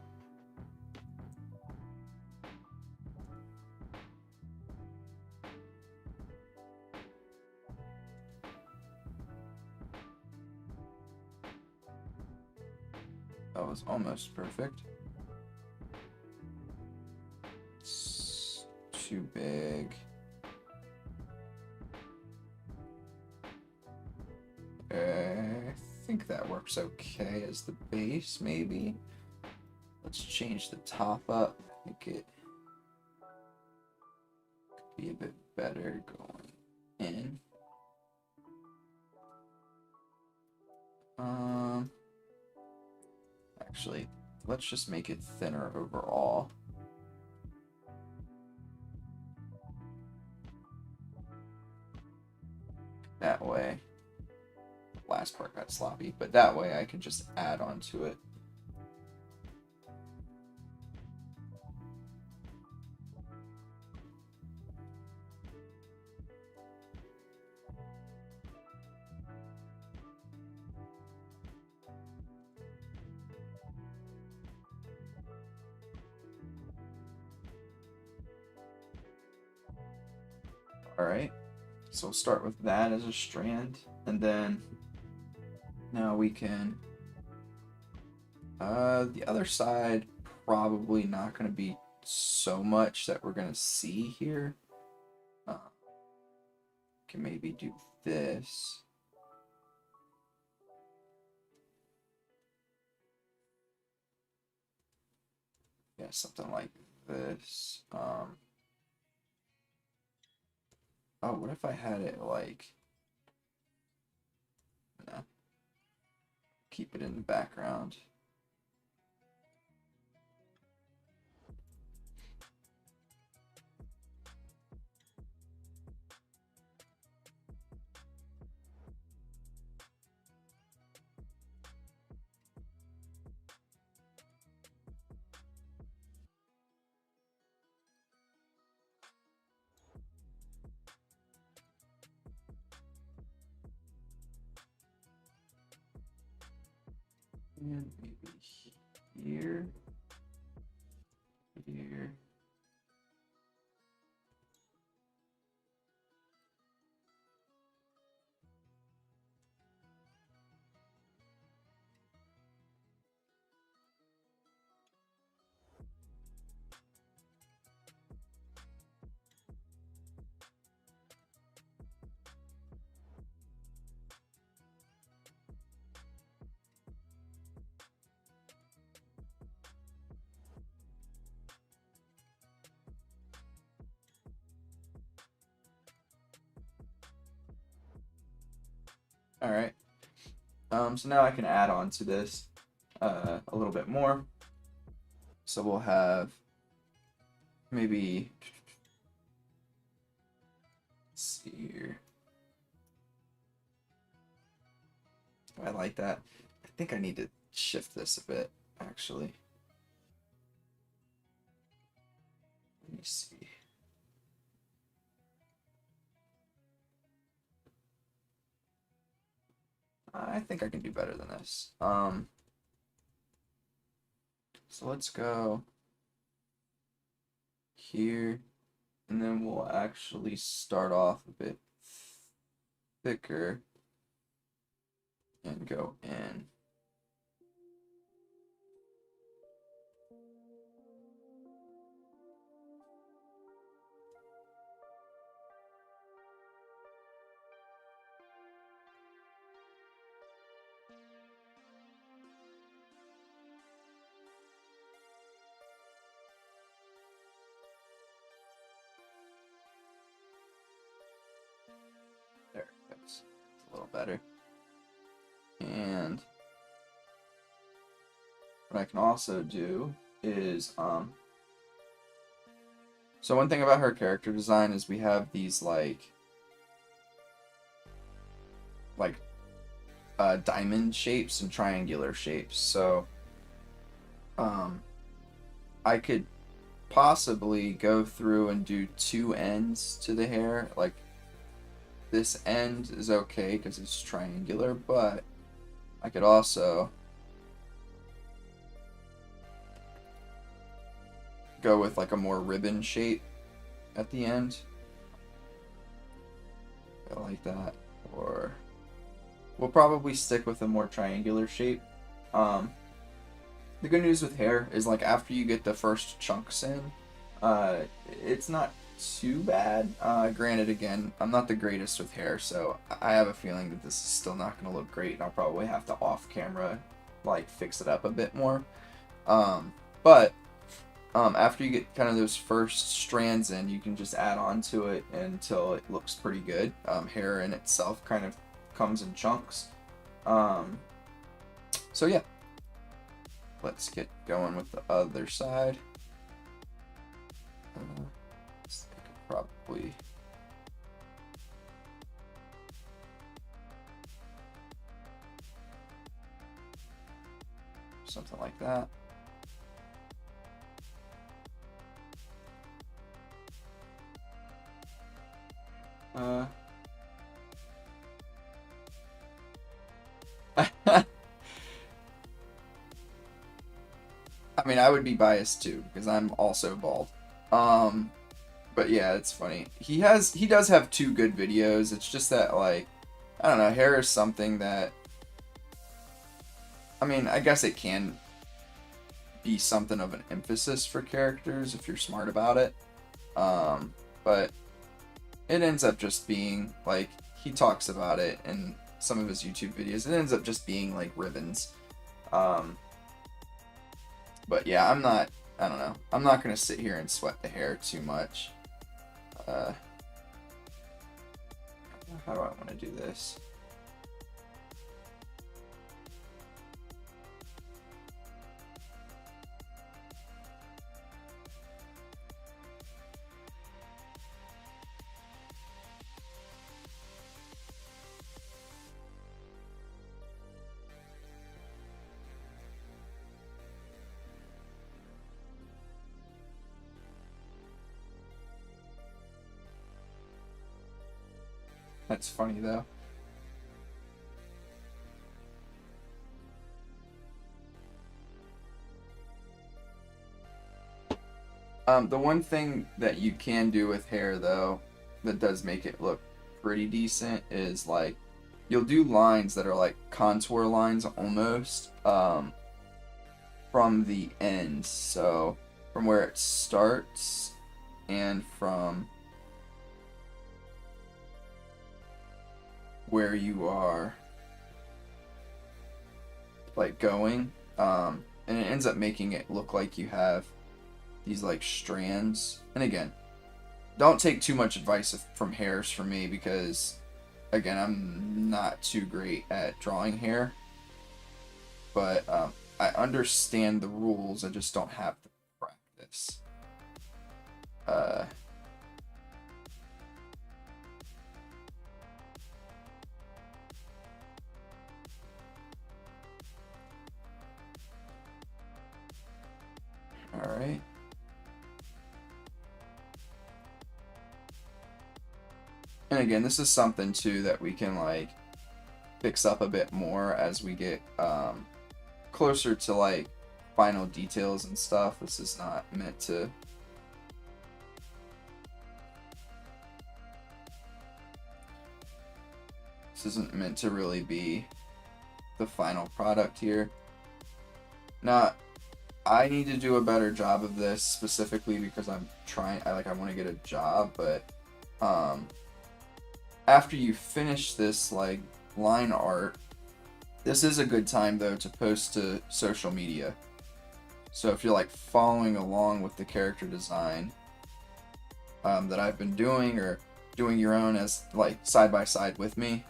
That was almost perfect. It's too big. I think that works okay as the base, maybe. Let's change the top up, make it be a bit better going in. Actually, let's just make it thinner overall. That way, last part got sloppy, but that way I can just add on to it. Alright, so we'll start with that as a strand, and then now we can, the other side probably not going to be so much that we're going to see here. Can maybe do this. Yeah, something like this. Oh, what if I had it like, nah, keep it in the background. And maybe here, here. All right. So now I can add on to this a little bit more. So we'll have maybe, let's see here. I like that. I think I need to shift this a bit, actually. Let me see. I think I can do better than this. So let's go here, and then we'll actually start off a bit thicker and go in. There, that's a little better. And what I can also do is, so one thing about her character design is we have these like diamond shapes and triangular shapes. So, I could possibly go through and do two ends to the hair. Like, this end is okay because it's triangular, but I could also go with like a more ribbon shape at the end. I like that. Or we'll probably stick with a more triangular shape. The good news with hair is, like, after you get the first chunks in, it's not too bad. Granted, again, I'm not the greatest with hair, so I have a feeling that this is still not going to look great, and I'll probably have to off camera, like, fix it up a bit more. But after you get kind of those first strands in, you can just add on to it until it looks pretty good. Hair in itself kind of comes in chunks. So yeah, let's get going with the other side. I could probably something like that. I mean, I would be biased too because I'm also bald. But yeah, it's funny. He does have two good videos. It's just that, like, I don't know, hair is something that, I mean, I guess it can be something of an emphasis for characters if you're smart about it. But it ends up just being, like, he talks about it in some of his YouTube videos. It ends up just being, like, ribbons. But yeah, I don't know. I'm not going to sit here and sweat the hair too much. How do I want to do this? That's funny though. The one thing that you can do with hair though that does make it look pretty decent is, like, you'll do lines that are like contour lines almost from the end. So from where it starts and from where you are, like, going, and it ends up making it look like you have these, like, strands. And again, don't take too much advice from hairs from me because, again, I'm not too great at drawing hair, but I understand the rules. I just don't have the practice. And again, this is something too that we can like fix up a bit more as we get closer to like final details and stuff. This is not meant to isn't meant to really be the final product here. Now, I need to do a better job of this specifically because I want to get a job, but after you finish this like line art, this is a good time though to post to social media. So if you're like following along with the character design that I've been doing, or doing your own as like side by side with me,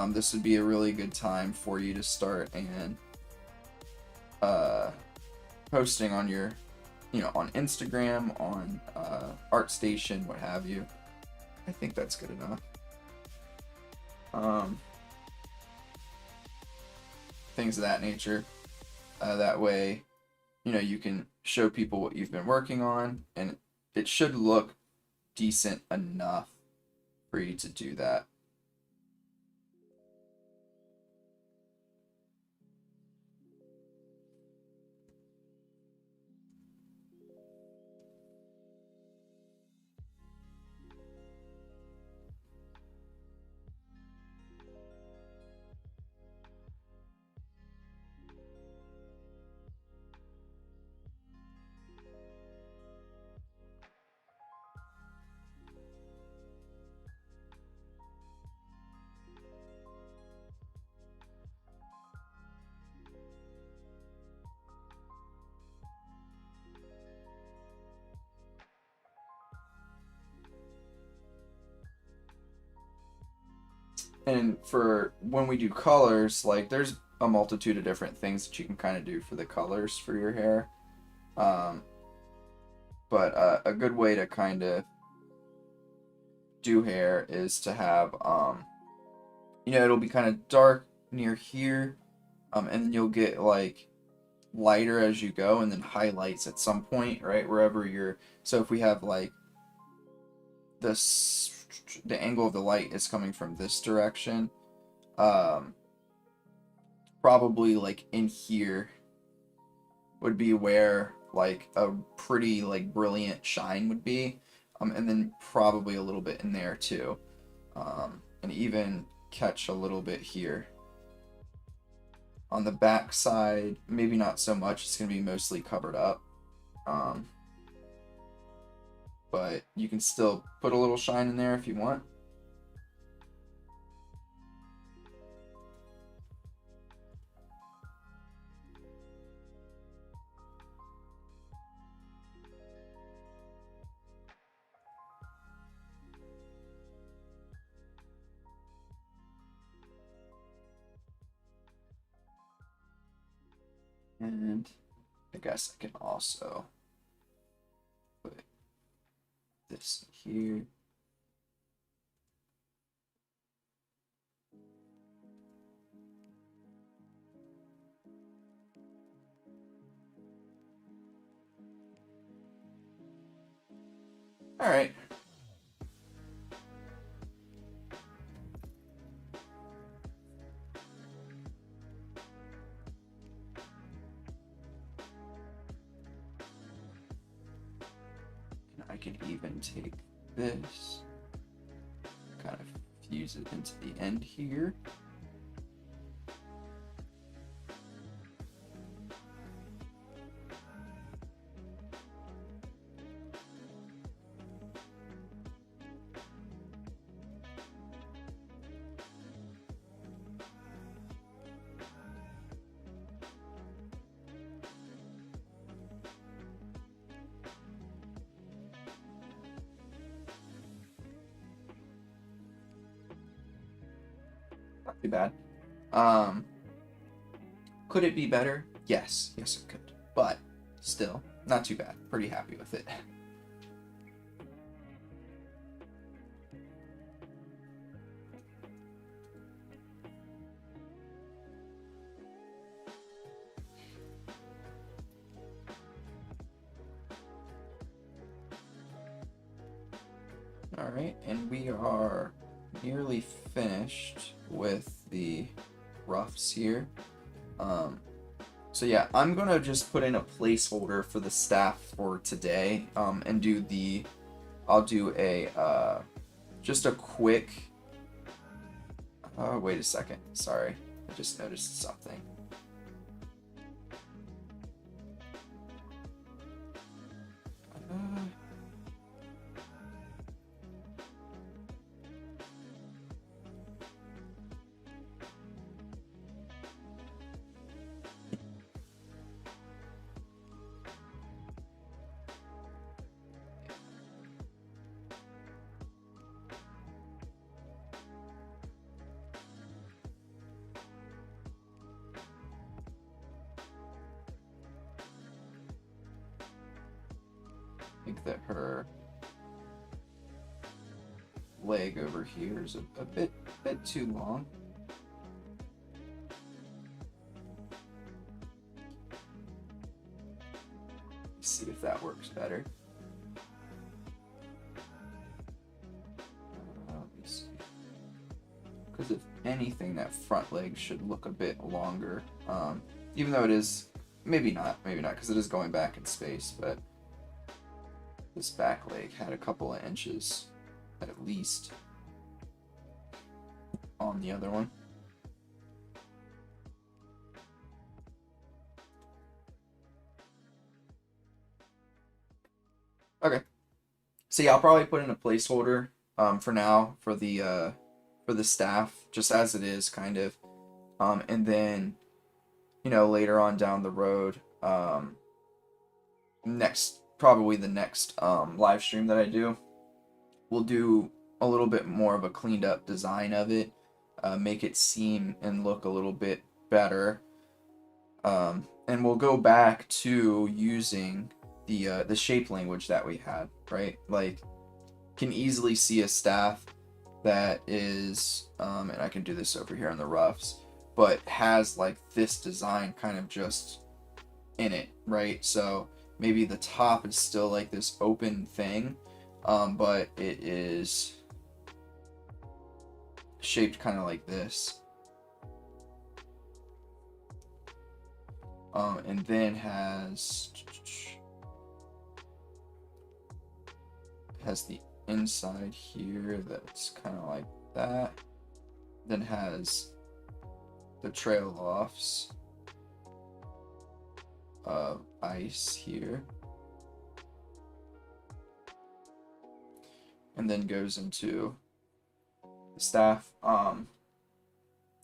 this would be a really good time for you to start and posting on your, on Instagram, on ArtStation, what have you. I think that's good enough. Things of that nature. That way, you can show people what you've been working on, and it should look decent enough for you to do that. And for when we do colors, like there's a multitude of different things that you can kind of do for the colors for your hair. But a good way to kind of do hair is to have, it'll be kind of dark near here, and then you'll get like lighter as you go, and then highlights at some point, right, wherever you're. So if we have like this, the angle of the light is coming from this direction, probably like in here would be where like a pretty like brilliant shine would be, and then probably a little bit in there too, and even catch a little bit here on the back side. Maybe not so much, it's gonna be mostly covered up, but you can still put a little shine in there if you want. And I guess I can also put this here. All right. I can even take this, kind of fuse it into the end here. Not too bad. Could it be better? Yes, it could. But still, not too bad. Pretty happy with it. All right, and we are nearly finished with the roughs here. So yeah, I'm gonna just put in a placeholder for the staff for today, and I'll do a just a quick. Oh, wait a second. Sorry, I just noticed something. I think that her leg over here is a bit too long. Let's see if that works better. Let me see. Because if anything, that front leg should look a bit longer. Even though it is, maybe not, because it is going back in space, but this back leg had a couple of inches at least on the other one. Okay, so yeah, I'll probably put in a placeholder for now for the staff, just as it is, kind of, and then, you know, later on down the road, probably the next live stream that I do, we'll do a little bit more of a cleaned up design of it, make it seem and look a little bit better, and we'll go back to using the shape language that we had, right? Like, can easily see a staff that is, and I can do this over here on the roughs, but has like this design kind of just in it, right? So maybe the top is still like this open thing, but it is shaped kind of like this. And then has the inside here that's kind of like that. Then has the trail offs of ice here. And then goes into the staff. And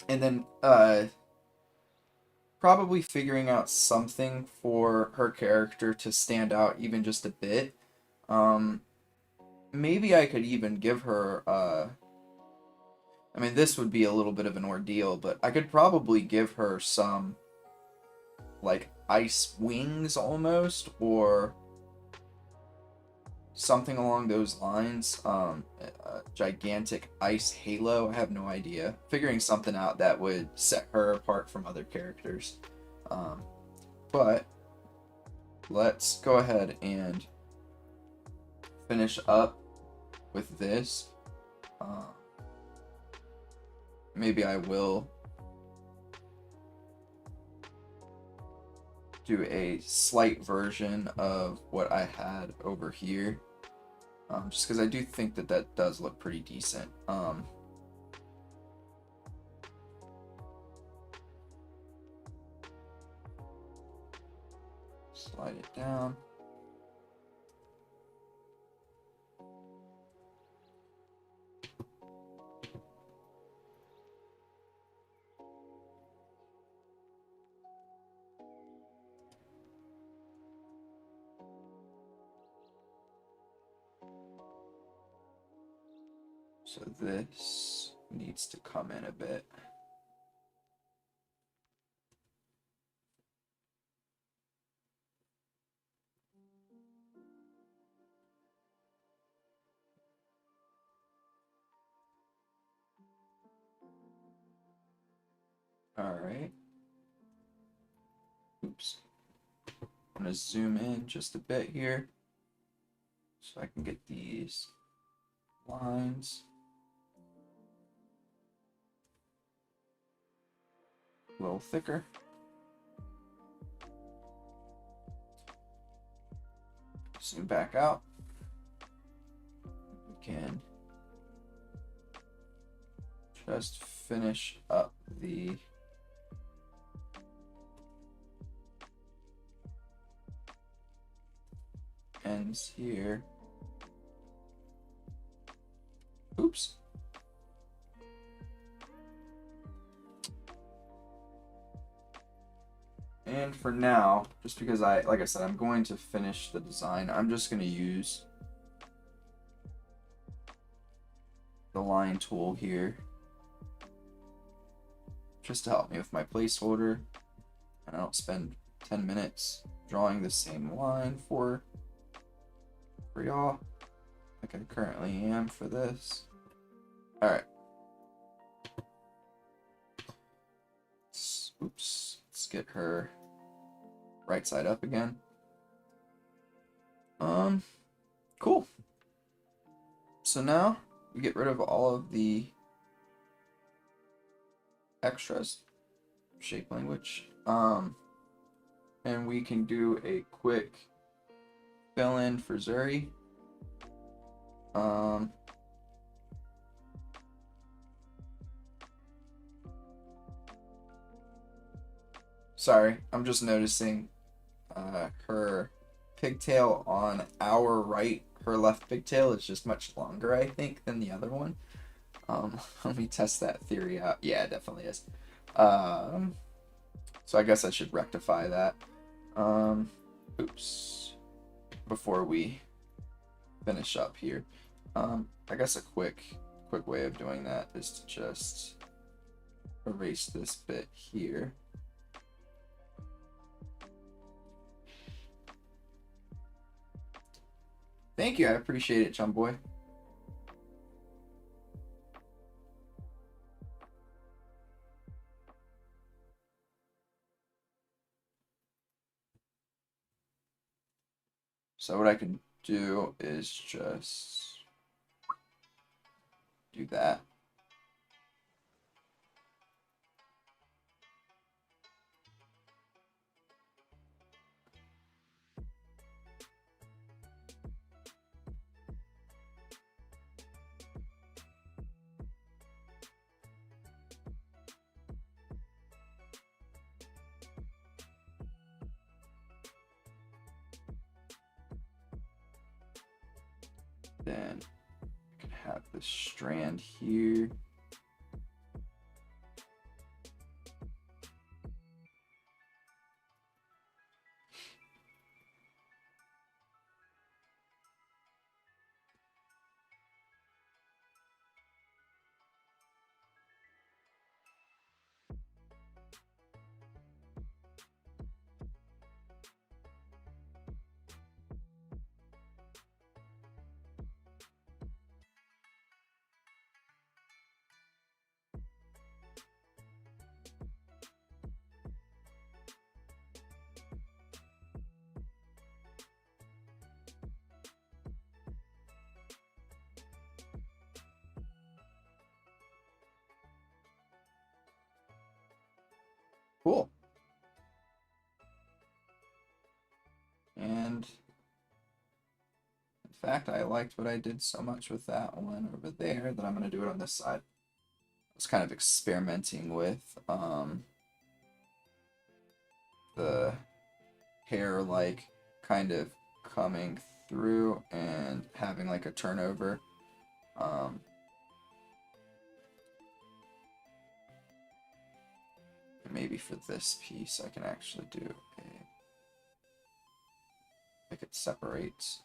then probably figuring out something for her character to stand out even just a bit. Maybe I could even give her, I mean, this would be a little bit of an ordeal, but I could probably give her some, like, ice wings almost, or something along those lines. A gigantic ice halo, I have no idea. Figuring something out that would set her apart from other characters. But let's go ahead and finish up with this. Maybe I will do a slight version of what I had over here, just because I do think that that does look pretty decent. Slide it down. So this needs to come in a bit. All right. Oops. I'm gonna zoom in just a bit here so I can get these lines. a little thicker. Zoom back out. We can just finish up the ends here. Oops. And for now, just because like I said, I'm going to finish the design, I'm just going to use the line tool here just to help me with my placeholder. And I don't spend 10 minutes drawing the same line for y'all like I currently am for this. All right. Oops. Let's get her right side up again. Cool. So now we get rid of all of the extras, shape language, and we can do a quick fill in for Zuri. Sorry, I'm just noticing her pigtail on our right, her left pigtail is just much longer, I think, than the other one. Let me test that theory out. Yeah, it definitely is. So I guess I should rectify that. Oops. Before we finish up here. I guess a quick way of doing that is to just erase this bit here. Thank you, I appreciate it, chum boy. So what I can do is just do that. Then I can have this strand here. Cool. And in fact, I liked what I did so much with that one over there that I'm going to do it on this side. I was kind of experimenting with the hair like kind of coming through and having like a turnover. Maybe for this piece I can actually do make it separates.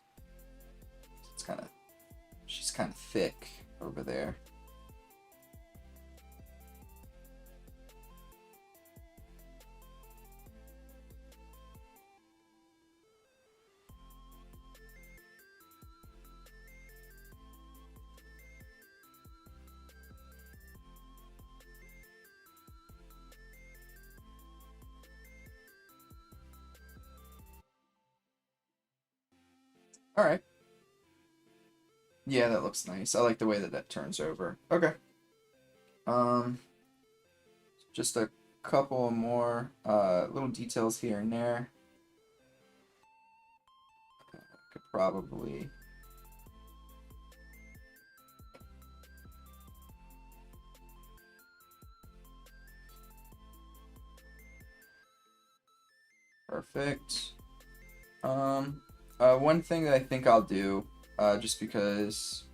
It's kind of, she's kind of thick over there. All right. Yeah, that looks nice. I like the way that that turns over. Okay. Just a couple more little details here and there. Could probably perfect. One thing that I think I'll do, just because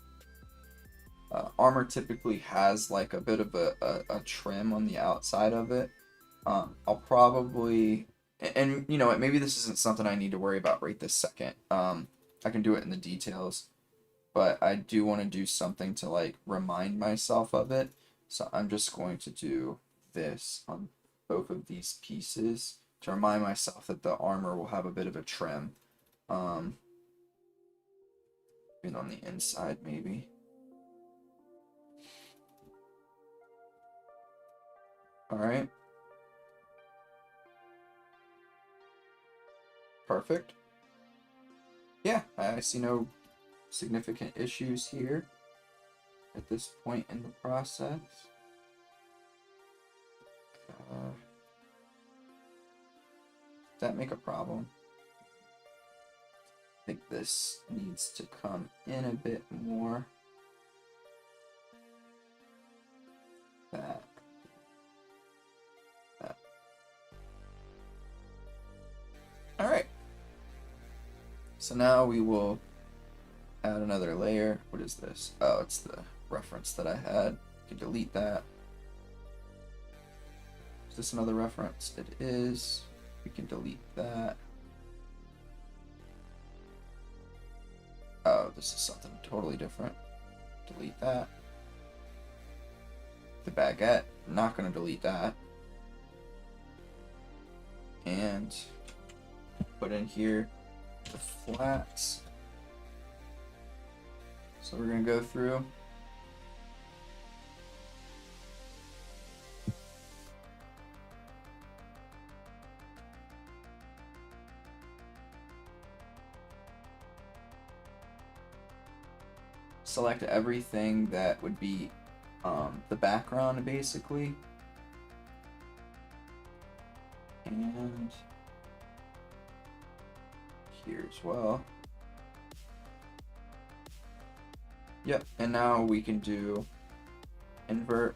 armor typically has like a bit of a trim on the outside of it, I'll probably, and you know what, maybe this isn't something I need to worry about right this second. I can do it in the details, but I do want to do something to like remind myself of it. So I'm just going to do this on both of these pieces to remind myself that the armor will have a bit of a trim. And on the inside maybe. Alright. Perfect. Yeah, I see no significant issues here at this point in the process. Does that make a problem? I think this needs to come in a bit more. That. Alright. So now we will add another layer. What is this? Oh, it's the reference that I had. You can delete that. Is this another reference? It is. We can delete that. Oh, this is something totally different. Delete that. The baguette. I'm not going to delete that. And put in here the flats. So we're going to go through. Select everything that would be the background basically. And here as well. Yep, and now we can do invert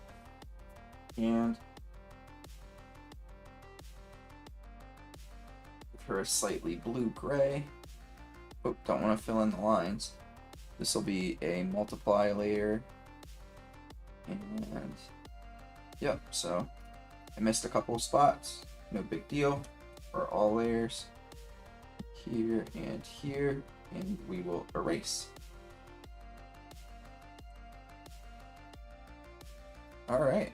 and give her a slightly blue-gray. Oh, don't want to fill in the lines. This will be a multiply layer. And yep, so I missed a couple of spots. No big deal. For all layers. Here, and we will erase. Alright.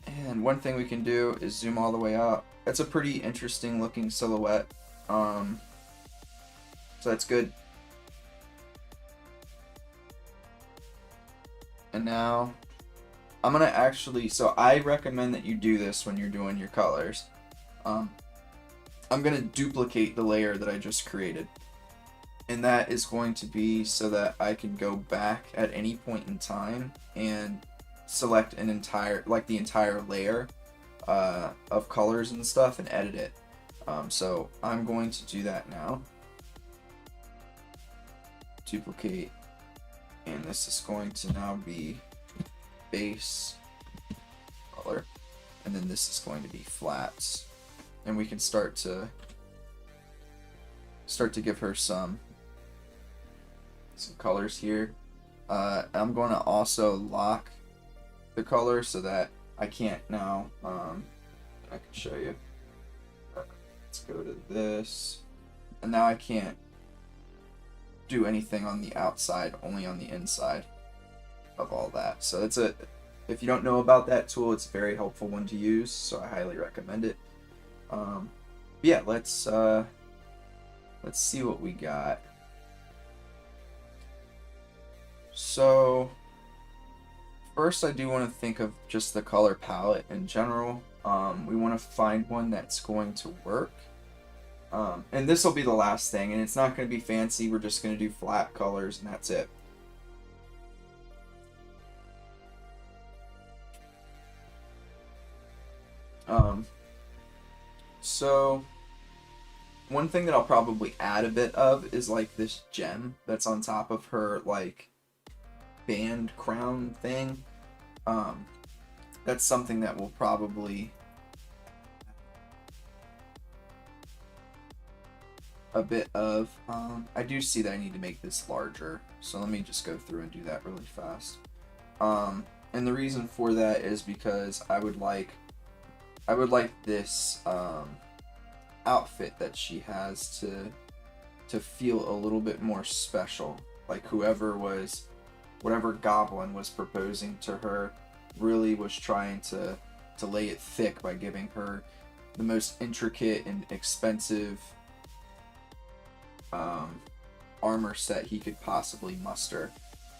And one thing we can do is zoom all the way out. That's a pretty interesting looking silhouette. So that's good. And now I'm gonna actually, so I recommend that you do this when you're doing your colors. I'm gonna duplicate the layer that I just created. And that is going to be so that I can go back at any point in time and select an entire, like the entire layer of colors and stuff and edit it. So I'm going to do that now. Duplicate. And this is going to now be base color. And then this is going to be flats. And we can start to give her some colors here. I'm going to also lock the color so that I can't now, I can show you. Let's go to this. And now I can't do anything on the outside, only on the inside of all that. So it's if you don't know about that tool, it's a very helpful one to use, so I highly recommend it. Yeah, let's see what we got. So first I do want to think of just the color palette in general. We want to find one that's going to work. And this will be the last thing, and it's not going to be fancy. We're just going to do flat colors, and that's it. Um, so one thing that I'll probably add a bit of is like this gem that's on top of her like band crown thing. Um, that's something that will probably a bit of. I do see that I need to make this larger, so let me just go through and do that really fast. And the reason for that is because I would like this outfit that she has to feel a little bit more special. Like whatever goblin was proposing to her really was trying to lay it thick by giving her the most intricate and expensive armor set he could possibly muster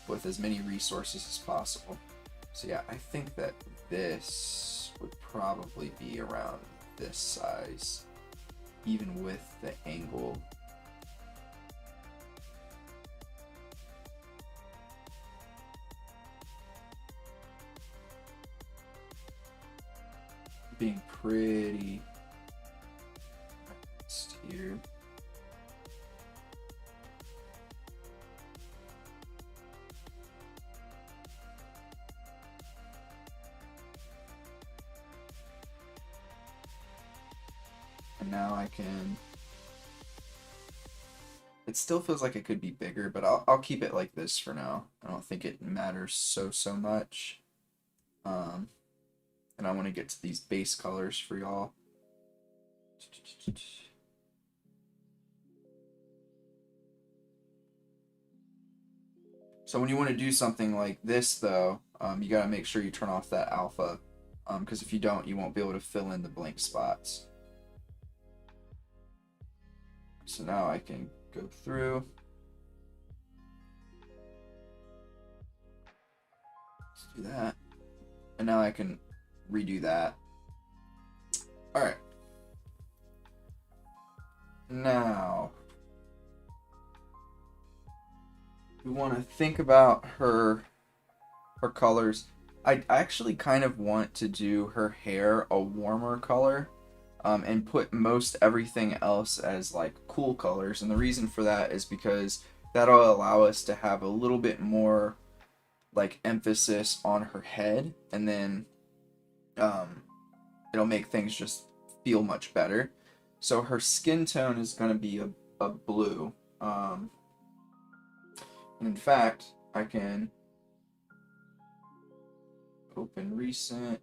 with as many resources as possible. So yeah, I think that this would probably be around this size, even with the angle. Being pretty here. And now I can. It still feels like it could be bigger, but I'll keep it like this for now. I don't think it matters so much. And I want to get to these base colors for y'all. So when you want to do something like this, though, you got to make sure you turn off that alpha, because if you don't, you won't be able to fill in the blank spots. So now I can go through. Let's do that. And now I can redo that. All right. Now we want to think about her colors. I actually kind of want to do her hair a warmer color, and put most everything else as like cool colors. And the reason for that is because that'll allow us to have a little bit more like emphasis on her head, and then it'll make things just feel much better. So her skin tone is going to be a blue. And in fact, I can open recent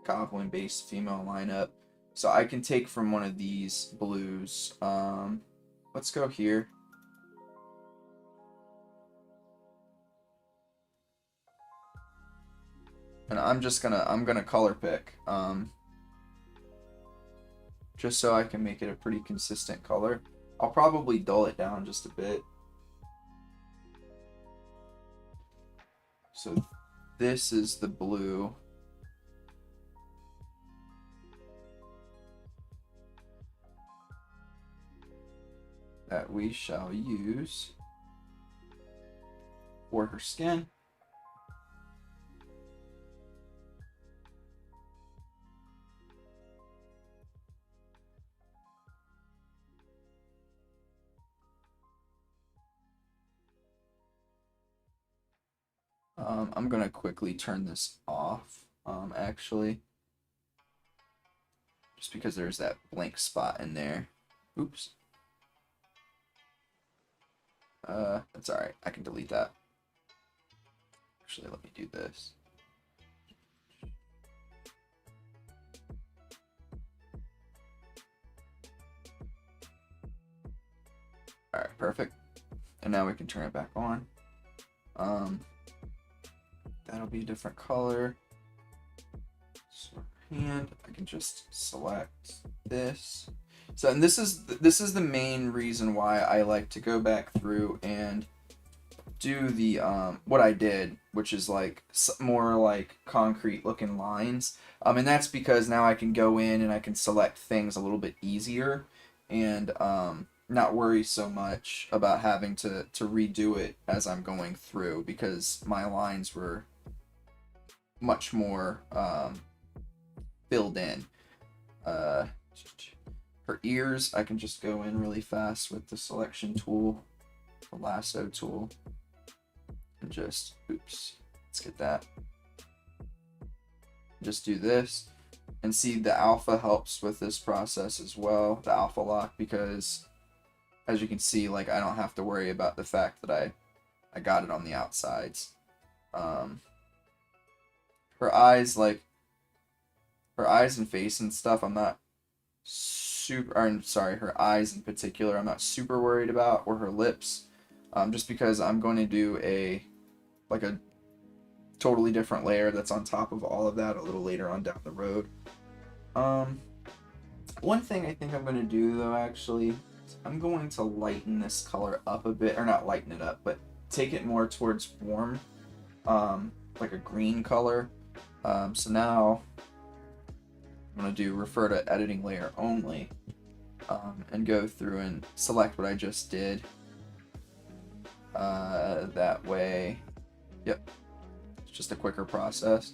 goblin based female lineup. So I can take from one of these blues. Let's go here. And I'm gonna color pick, just so I can make it a pretty consistent color. I'll probably dull it down just a bit. So this is the blue. That we shall use for her skin. I'm gonna quickly turn this off, actually, just because there's that blank spot in there. Oops. That's alright. I can delete that. Actually, let me do this. Alright, perfect. And now we can turn it back on. That'll be a different color. So hand, I can just select this. So, and this is the main reason why I like to go back through and do the what I did, which is like more like concrete looking lines. And that's because now I can go in and I can select things a little bit easier, and not worry so much about having to redo it as I'm going through, because my lines were much more filled in. Her ears, I can just go in really fast with the selection tool, the lasso tool, and just, oops, let's get that. Just do this, and see the alpha helps with this process as well, the alpha lock, because as you can see, like, I don't have to worry about the fact that I got it on the outsides. Her eyes, like, her eyes and face and stuff, I'm not super, or, sorry, her eyes in particular, I'm not super worried about, or her lips, just because I'm going to do a totally different layer that's on top of all of that a little later on down the road. One thing I think I'm going to do, though, actually, I'm going to lighten this color up a bit, or not lighten it up, but take it more towards warm, like a green color. So now I'm going to do refer to editing layer only, and go through and select what I just did. That way, yep, it's just a quicker process.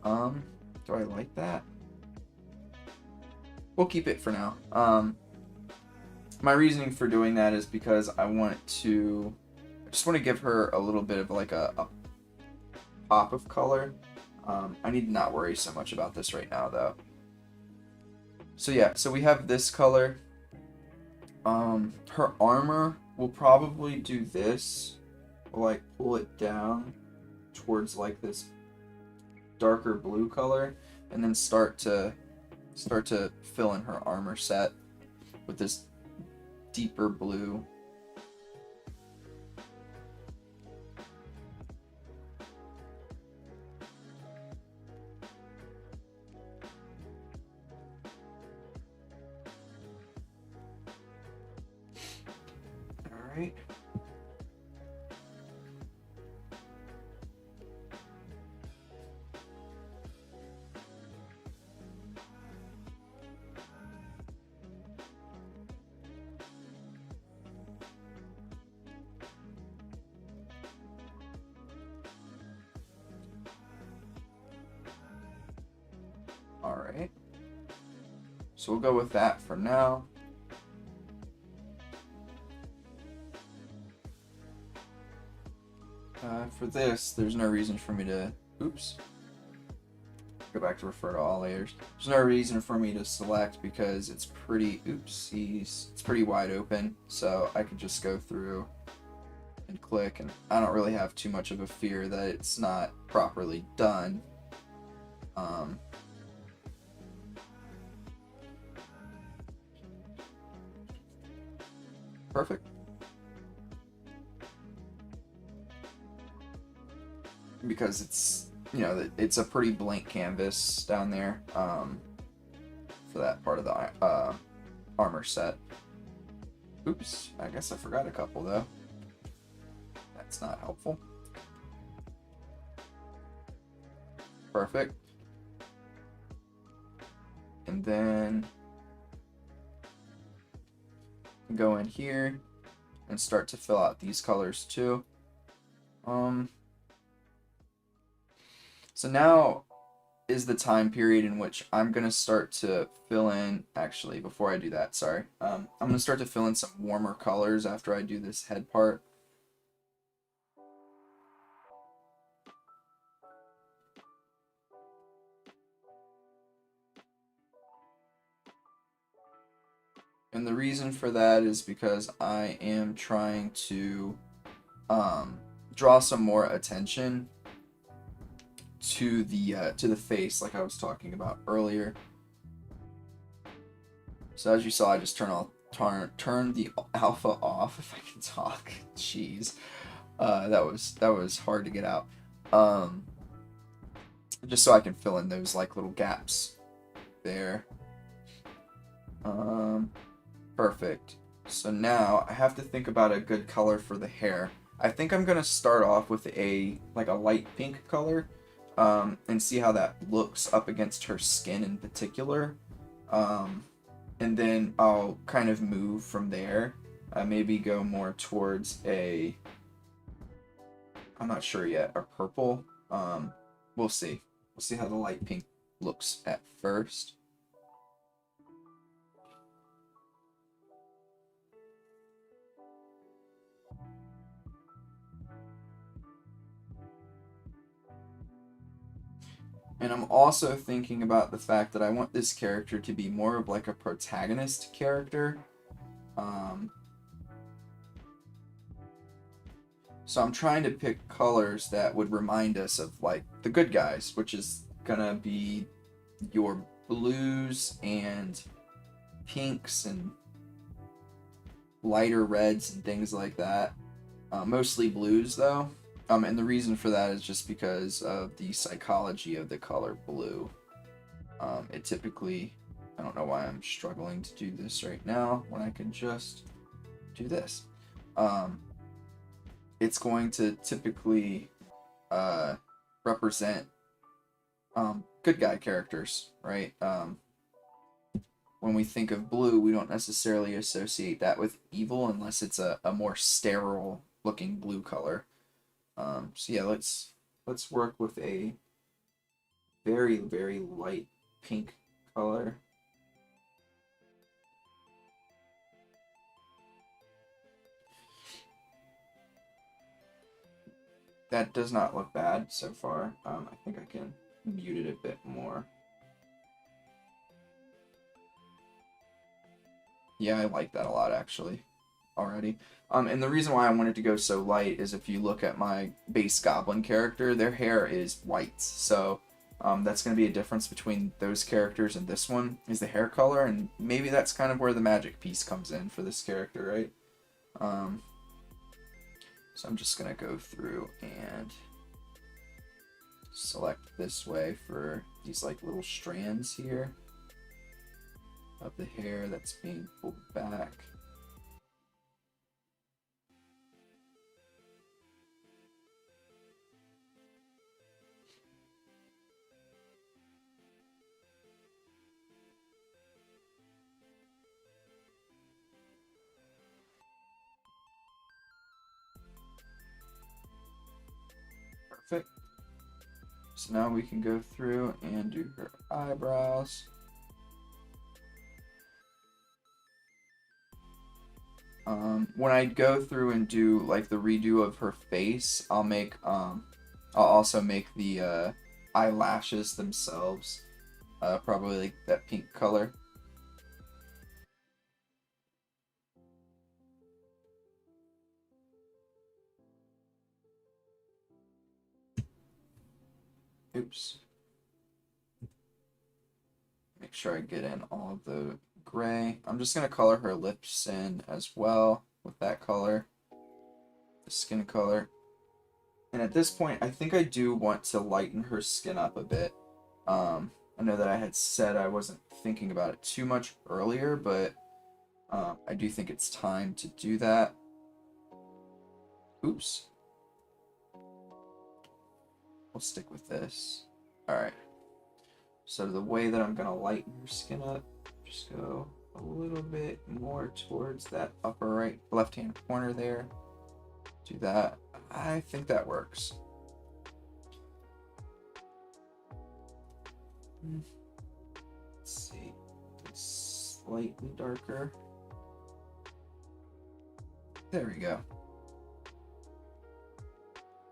Do I like that? We'll keep it for now. My reasoning for doing that is because I just want to give her a little bit of like a pop of color. I need to not worry so much about this right now, though. So yeah, so we have this color. Her armor, will probably do this. We'll, like, pull it down towards like this darker blue color, and then start to fill in her armor set with this deeper blue. All right. Alright, so we'll go with that for now. For this, there's no reason for me to, oops, go back to refer to all layers. There's no reason for me to select because it's pretty, oopsies, it's pretty wide open, so I can just go through and click, and I don't really have too much of a fear that it's not properly done. Perfect. Because it's, you know, it's a pretty blank canvas down there, for that part of the armor set. Oops, I guess I forgot a couple though. That's not helpful. Perfect. And then go in here and start to fill out these colors too. So now is the time period in which I'm going to start to fill in, actually, before I do that, sorry. I'm going to start to fill in some warmer colors after I do this head part. And the reason for that is because I am trying to draw some more attention to the face, like I was talking about earlier. So as you saw, I just turn the alpha off, if I can talk. Jeez, that was hard to get out. Just so I can fill in those like little gaps there. Perfect. So now I have to think about a good color for the hair. I think I'm gonna start off with a light pink color. And see how that looks up against her skin in particular. And then I'll kind of move from there. Maybe go more towards I'm not sure yet, a purple. We'll see. We'll see how the light pink looks at first. And I'm also thinking about the fact that I want this character to be more of like a protagonist character. So I'm trying to pick colors that would remind us of like the good guys, which is gonna be your blues and pinks and lighter reds and things like that. Mostly blues though. And the reason for that is just because of the psychology of the color blue. It typically, I don't know why I'm struggling to do this right now when I can just do this. It's going to typically represent good guy characters, right? When we think of blue, we don't necessarily associate that with evil unless it's a more sterile looking blue color. So yeah, let's work with a very, very light pink color. That does not look bad so far. I think I can mute it a bit more. Yeah, I like that a lot actually already. And the reason why I wanted to go so light is if you look at my base goblin character, their hair is white. So that's going to be a difference between those characters and this one is the hair color, and maybe that's kind of where the magic piece comes in for this character, right? So I'm just going to go through and select this way for these like little strands here of the hair that's being pulled back. Perfect. So now we can go through and do her eyebrows. When I go through and do like the redo of her face, I'll also make the eyelashes themselves probably like that pink color. Oops. Make sure I get in all of the gray. I'm just gonna color her lips in as well with that color, the skin color. And at this point, I think I do want to lighten her skin up a bit. I know that I had said I wasn't thinking about it too much earlier, but I do think it's time to do that. Oops. We'll stick with this. Alright. So the way that I'm going to lighten her skin up, just go a little bit more towards that upper right, left-hand corner there. Do that. I think that works. Let's see. It's slightly darker. There we go.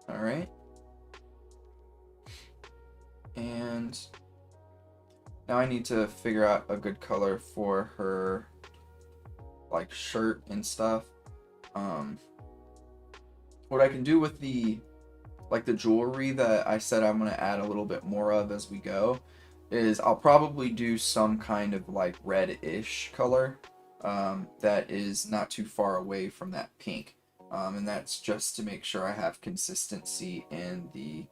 All right. And now I need to figure out a good color for her like shirt and stuff. What I can do with the jewelry that I said I'm going to add a little bit more of as we go is I'll probably do some kind of like red-ish color that is not too far away from that pink. And that's just to make sure I have consistency in the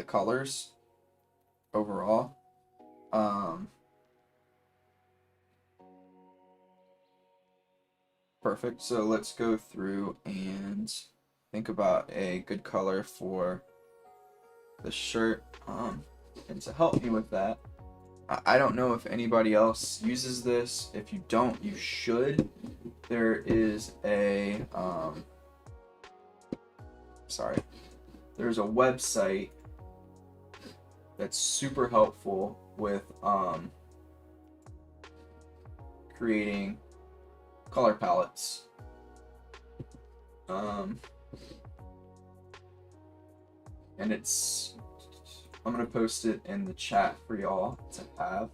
colors overall. Perfect. So let's go through and think about a good color for the shirt. And to help me with that, I don't know if anybody else uses this. If you don't, you should. There is a there's a website that's super helpful with creating color palettes. And I'm gonna post it in the chat for y'all to have.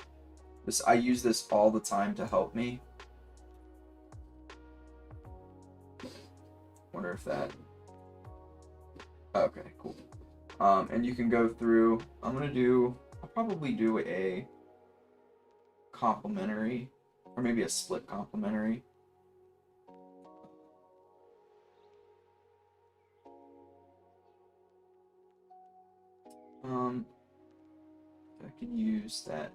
I use this all the time to help me. Wonder if that. Okay, cool. And you can go through. I'll probably do a complementary, or maybe a split complementary. I can use that.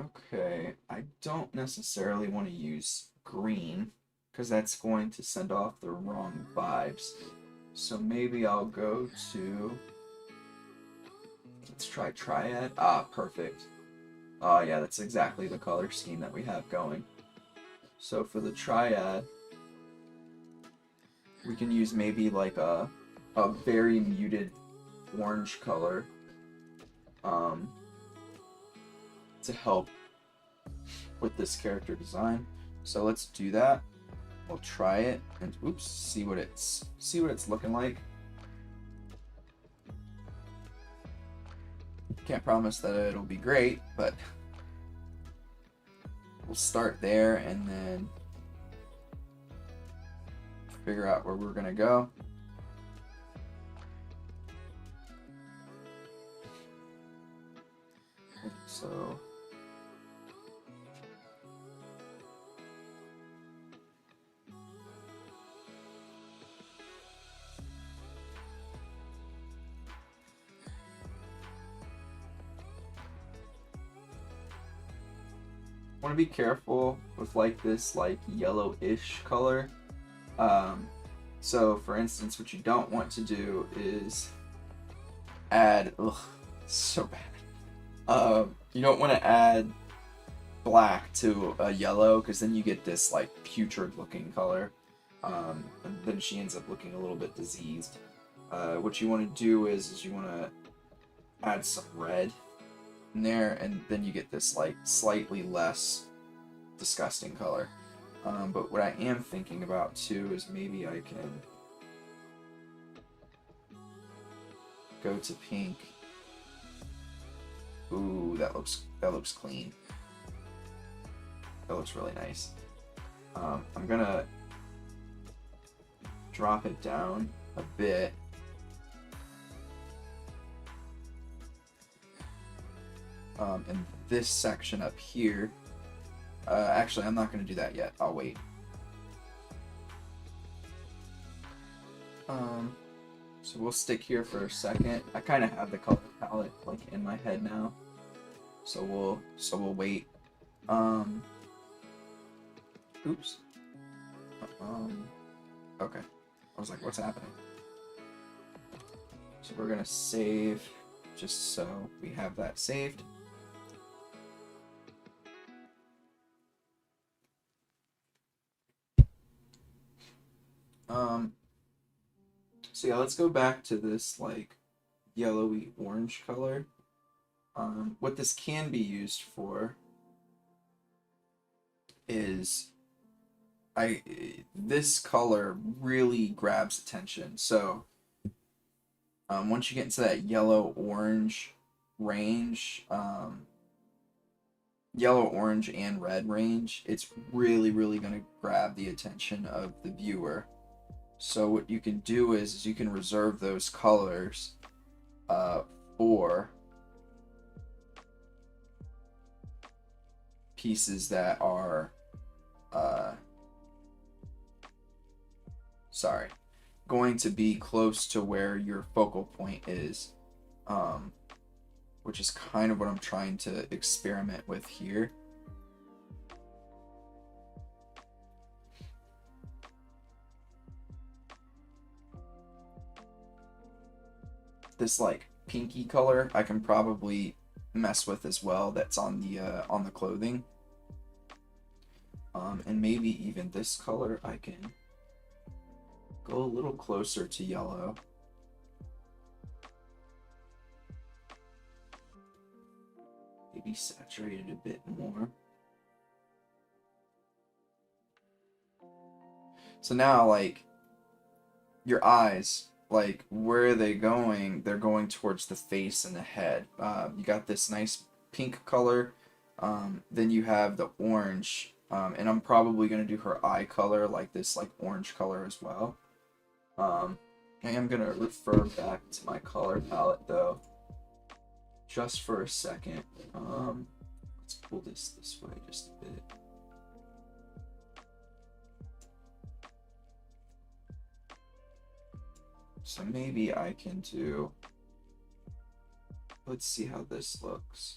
Okay, I don't necessarily want to use green because that's going to send off the wrong vibes. So maybe I'll go to, let's try Triad. Ah, perfect. Oh yeah, that's exactly the color scheme that we have going. So for the Triad, we can use maybe like a very muted orange color to help with this character design. So let's do that. We'll try it and oops, see what it's looking like. Can't promise that it'll be great, but we'll start there and then figure out where we're gonna go. So want to be careful with like this like yellowish color. So for instance, what you don't want to do is add, so bad. You don't want to add black to a yellow because then you get this like putrid looking color. And then she ends up looking a little bit diseased. What you want to do is you want to add some red in there, and then you get this like slightly less disgusting color. But what I am thinking about too is maybe I can go to pink. Ooh, that looks clean. That looks really nice. I'm gonna drop it down a bit. And this section up here, actually I'm not going to do that yet, I'll wait. So we'll stick here for a second. I kind of have the color palette like in my head now, so we'll wait. Oops. Okay. I was like, what's happening? So we're gonna save just so we have that saved. So yeah, let's go back to this like yellowy orange color. What this can be used for is this color really grabs attention. So once you get into that yellow orange range, yellow orange and red range, it's really going to grab the attention of the viewer. So what you can do is you can reserve those colors for pieces that are going to be close to where your focal point is, which is kind of what I'm trying to experiment with here. This like pinky color I can probably mess with as well. That's on the clothing. And maybe even this color, I can go a little closer to yellow. Maybe saturate it a bit more. So now, like, your eyes, like, where are they going? They're going towards the face and the head. You got this nice pink color. Then you have the orange. And I'm probably going to do her eye color, like this, like, orange color as well. I am going to refer back to my color palette, though, just for a second. Let's pull this way just a bit. So maybe I can do, let's see how this looks.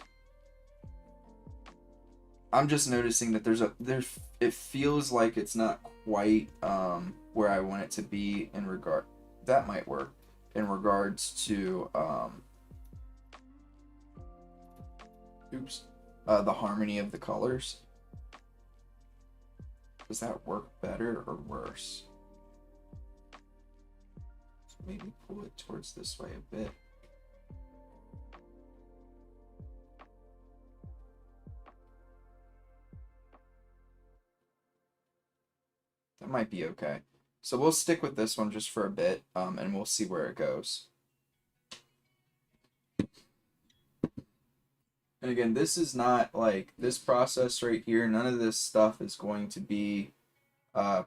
I'm just noticing that it feels like it's not quite where I want it to be in regard, that might work, in regards to the harmony of the colors. Does that work better or worse? Maybe pull it towards this way a bit. That might be okay. So we'll stick with this one just for a bit, and we'll see where it goes. And again, this is not like this process right here. None of this stuff is going to be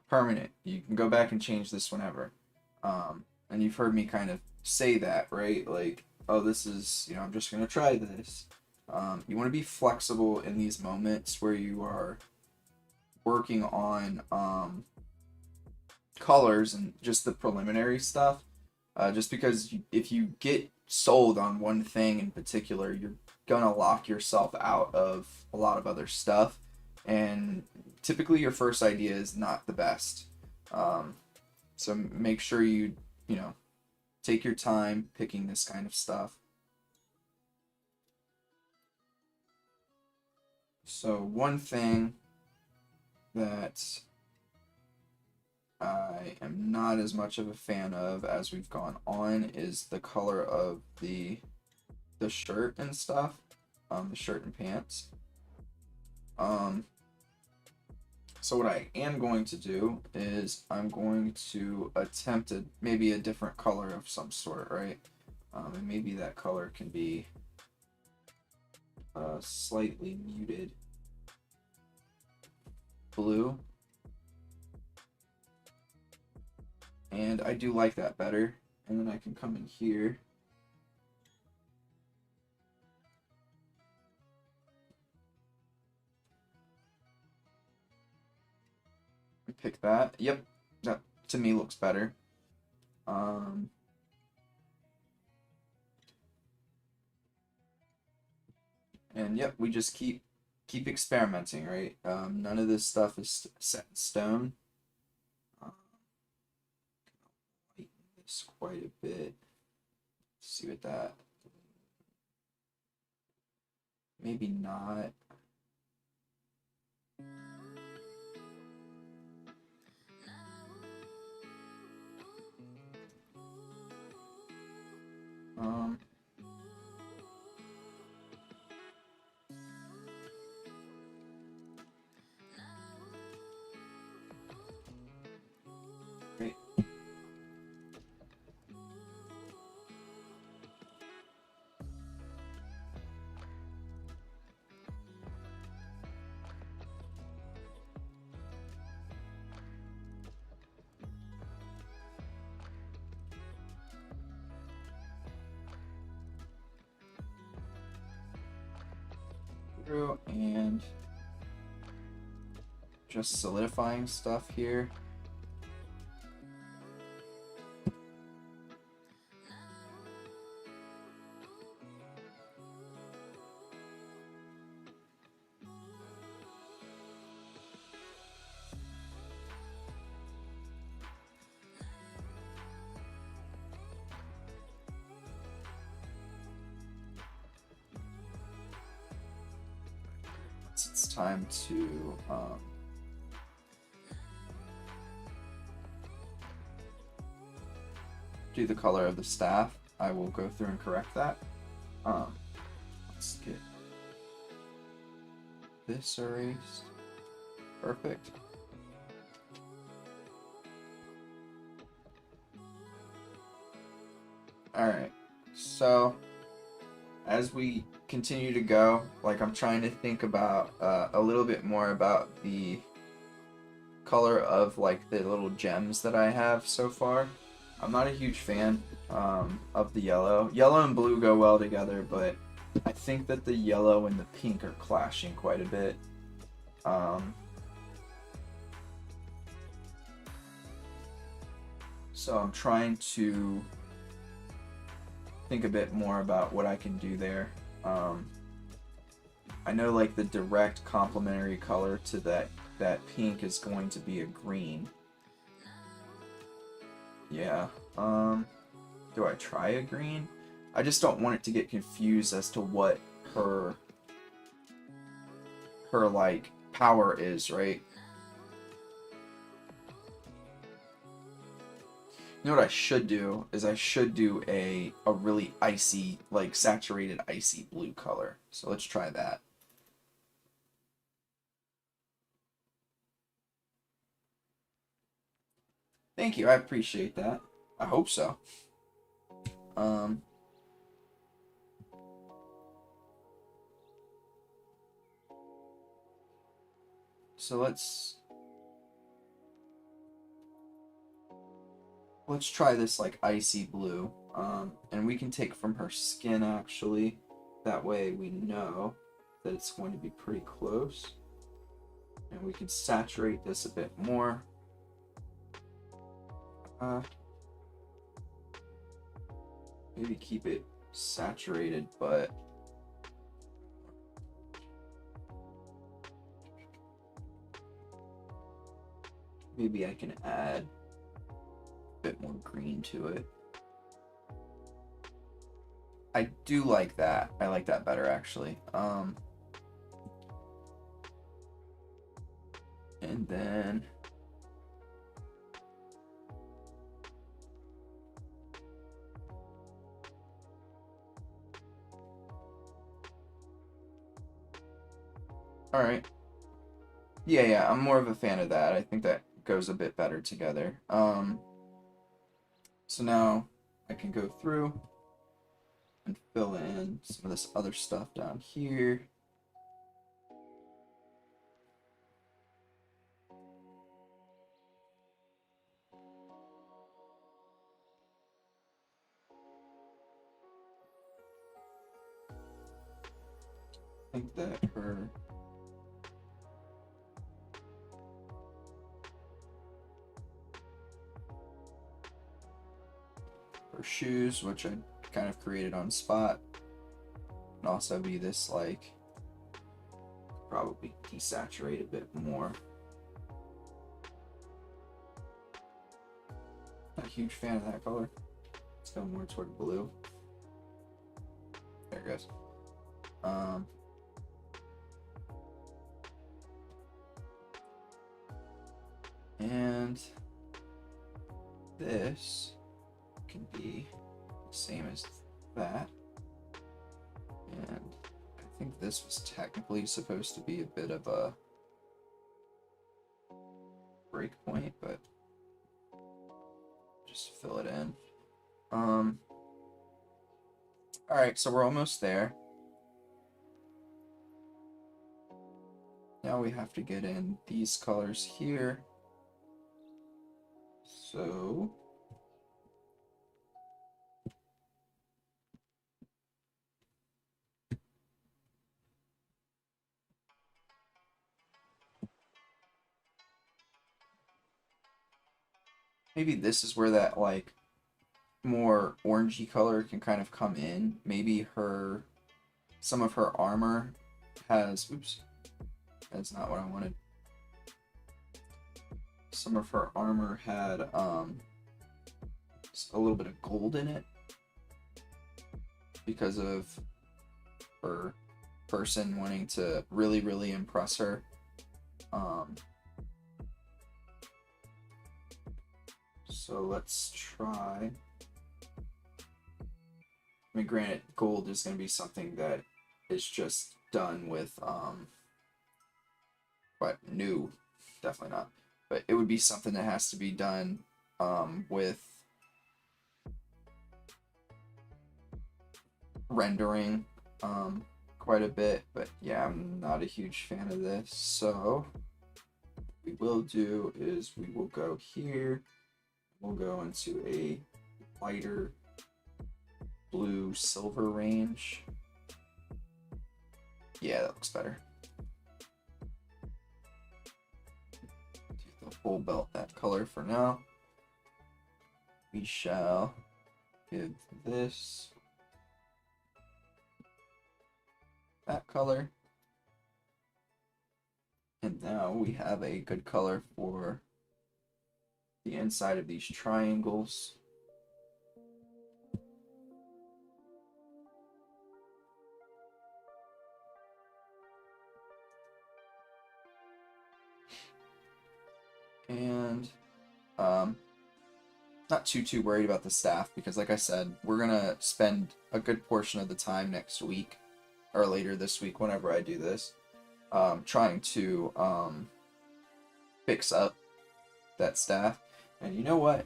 permanent. You can go back and change this whenever. And you've heard me kind of say that, right? Like, oh, this is, I'm just going to try this. You want to be flexible in these moments where you are working on colors and just the preliminary stuff. Just because if you get sold on one thing in particular, you're going to lock yourself out of a lot of other stuff. And typically your first idea is not the best. So make sure you take your time picking this kind of stuff. So one thing that I am not as much of a fan of as we've gone on is the color of the shirt and stuff, the shirt and pants. So what I am going to do is I'm going to attempt maybe a different color of some sort, right? And maybe that color can be slightly muted blue. And I do like that better. And then I can come in here. Pick that. Yep, that to me looks better. And yep, we just keep experimenting, right? None of this stuff is set in stone. Lighten this quite a bit. Let's see what that. Maybe not. Great. Through and just solidifying stuff here. It's time to do the color of the staff, I will go through and correct that. Let's get this erased. Perfect. Alright, so as we continue to go, like I'm trying to think about a little bit more about the color of like the little gems that I have so far. I'm not a huge fan of the yellow. Yellow and blue go well together, but I think that the yellow and the pink are clashing quite a bit. So I'm trying to think a bit more about what I can do there. I know like the direct complementary color to that pink is going to be a green. Yeah. Do I try a green? I just don't want it to get confused as to what her like power is, right? You know what I should do is I should do a really icy, like saturated icy blue color. So let's try that. Thank you, I appreciate that. I hope so. So let's try this like icy blue. And we can take from her skin actually. That way we know that it's going to be pretty close. And we can saturate this a bit more. Maybe keep it saturated, but maybe I can add a bit more green to it. I do like that. I like that better actually. And then all right. Yeah, I'm more of a fan of that. I think that goes a bit better together. So now I can go through and fill in some of this other stuff down here. I think that her shoes, which I kind of created on spot, and also be this like probably desaturate a bit more. Not a huge fan of that color. Let's go more toward blue. There it goes. And this can be the same as that. And I think this was technically supposed to be a bit of a breakpoint, but just fill it in. Alright, so we're almost there. Now we have to get in these colors here. So maybe this is where that like more orangey color can kind of come in. Maybe some of her armor has, oops, that's not what I wanted. Some of her armor had a little bit of gold in it because of her person wanting to really, really impress her. So let's try I mean, granted, gold is going to be something that is just done with, but new, definitely not. But it would be something that has to be done with rendering quite a bit. But yeah, I'm not a huge fan of this. So what we will do is we will go here. We'll go into a lighter blue silver range. Yeah, that looks better. The full belt that color for now. We shall give this that color. And now we have a good color for the inside of these triangles. And not too worried about the staff, because like I said, we're gonna spend a good portion of the time next week or later this week, whenever I do this, trying to fix up that staff. And you know what?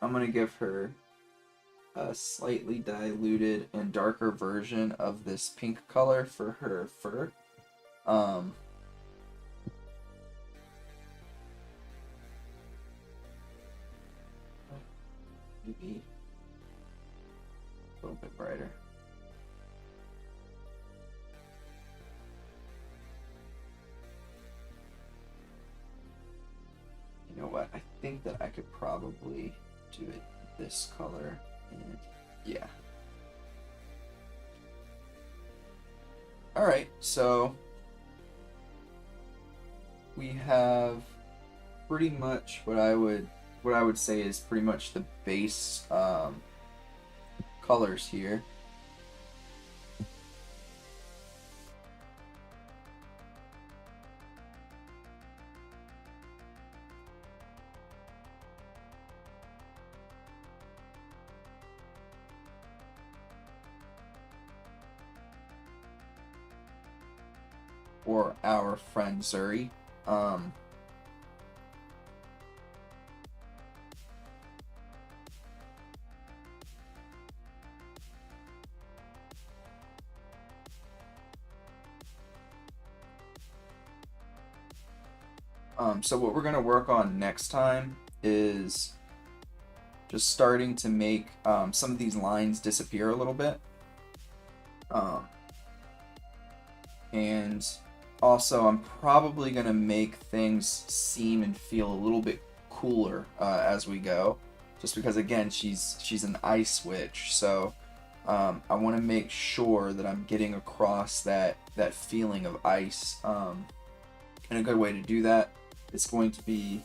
I'm gonna give her a slightly diluted and darker version of this pink color for her fur. Maybe a little bit brighter. You know what? I think that I could probably do it this color, and yeah. Alright, so we have pretty much what I would say is pretty much the base colors here. For our friend Zuri. So what we're going to work on next time is just starting to make some of these lines disappear a little bit. And also I'm probably going to make things seem and feel a little bit cooler as we go. Just because, again, she's an ice witch, so I want to make sure that I'm getting across that feeling of ice. And a good way to do that is going to be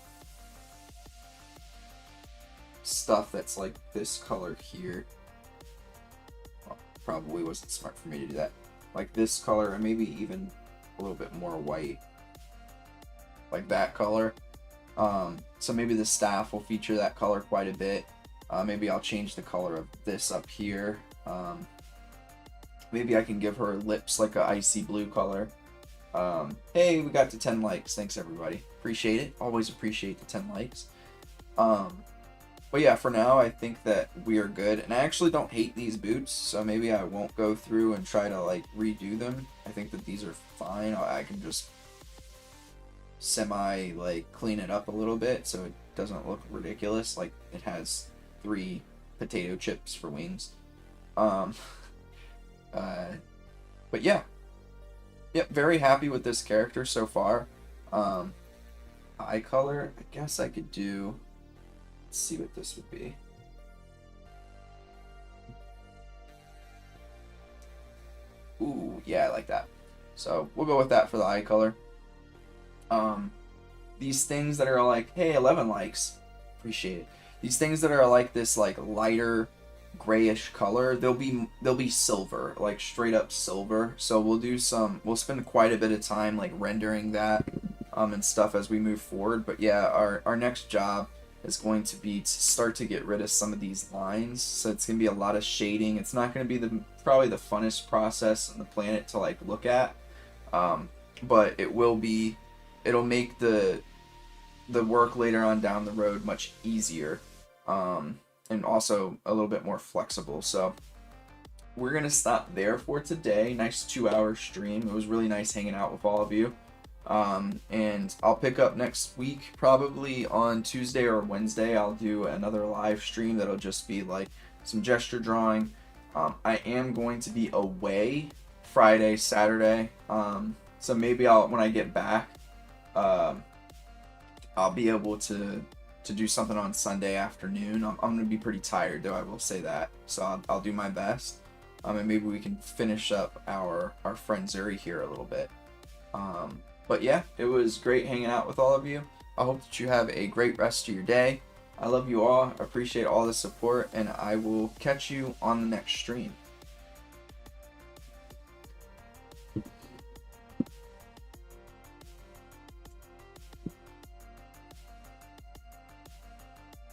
stuff that's like this color here. Well, probably wasn't smart for me to do that. Like this color, and maybe even a little bit more white. Like that color. So maybe the staff will feature that color quite a bit. Maybe I'll change the color of this up here. Maybe I can give her lips like a icy blue color. Hey, we got to 10 likes. Thanks, everybody. Appreciate it. Always appreciate the 10 likes. But yeah, for now, I think that we are good. And I actually don't hate these boots, so maybe I won't go through and try to, like, redo them. I think that these are fine. I can just like, clean it up a little bit so it doesn't look ridiculous. Like, it has 3 potato chips for wings. But yeah. Yep, very happy with this character so far. Eye color, I guess I could do... Let's see what this would be. Ooh, yeah, I like that. So we'll go with that for the eye color. These things that are like, hey, 11 likes. Appreciate it. These things that are like this, like, lighter grayish color, they'll be silver, like straight up silver. So we'll spend quite a bit of time like rendering that and stuff as we move forward. But yeah, our next job is going to be to start to get rid of some of these lines. So it's going to be a lot of shading. It's not going to be probably the funnest process on the planet to like look at, but it'll make the work later on down the road much easier, and also a little bit more flexible. So we're going to stop there for today. Nice 2-hour stream. It was really nice hanging out with all of you. And I'll pick up next week, probably on Tuesday or Wednesday. I'll do another live stream that'll just be like some gesture drawing. I am going to be away Friday, Saturday. So maybe when I get back, I'll be able to do something on Sunday afternoon. I'm going to be pretty tired, though, I will say that. So I'll do my best. And maybe we can finish up our friend Zuri here a little bit. But yeah, it was great hanging out with all of you. I hope that you have a great rest of your day. I love you all. I appreciate all the support, and I will catch you on the next stream.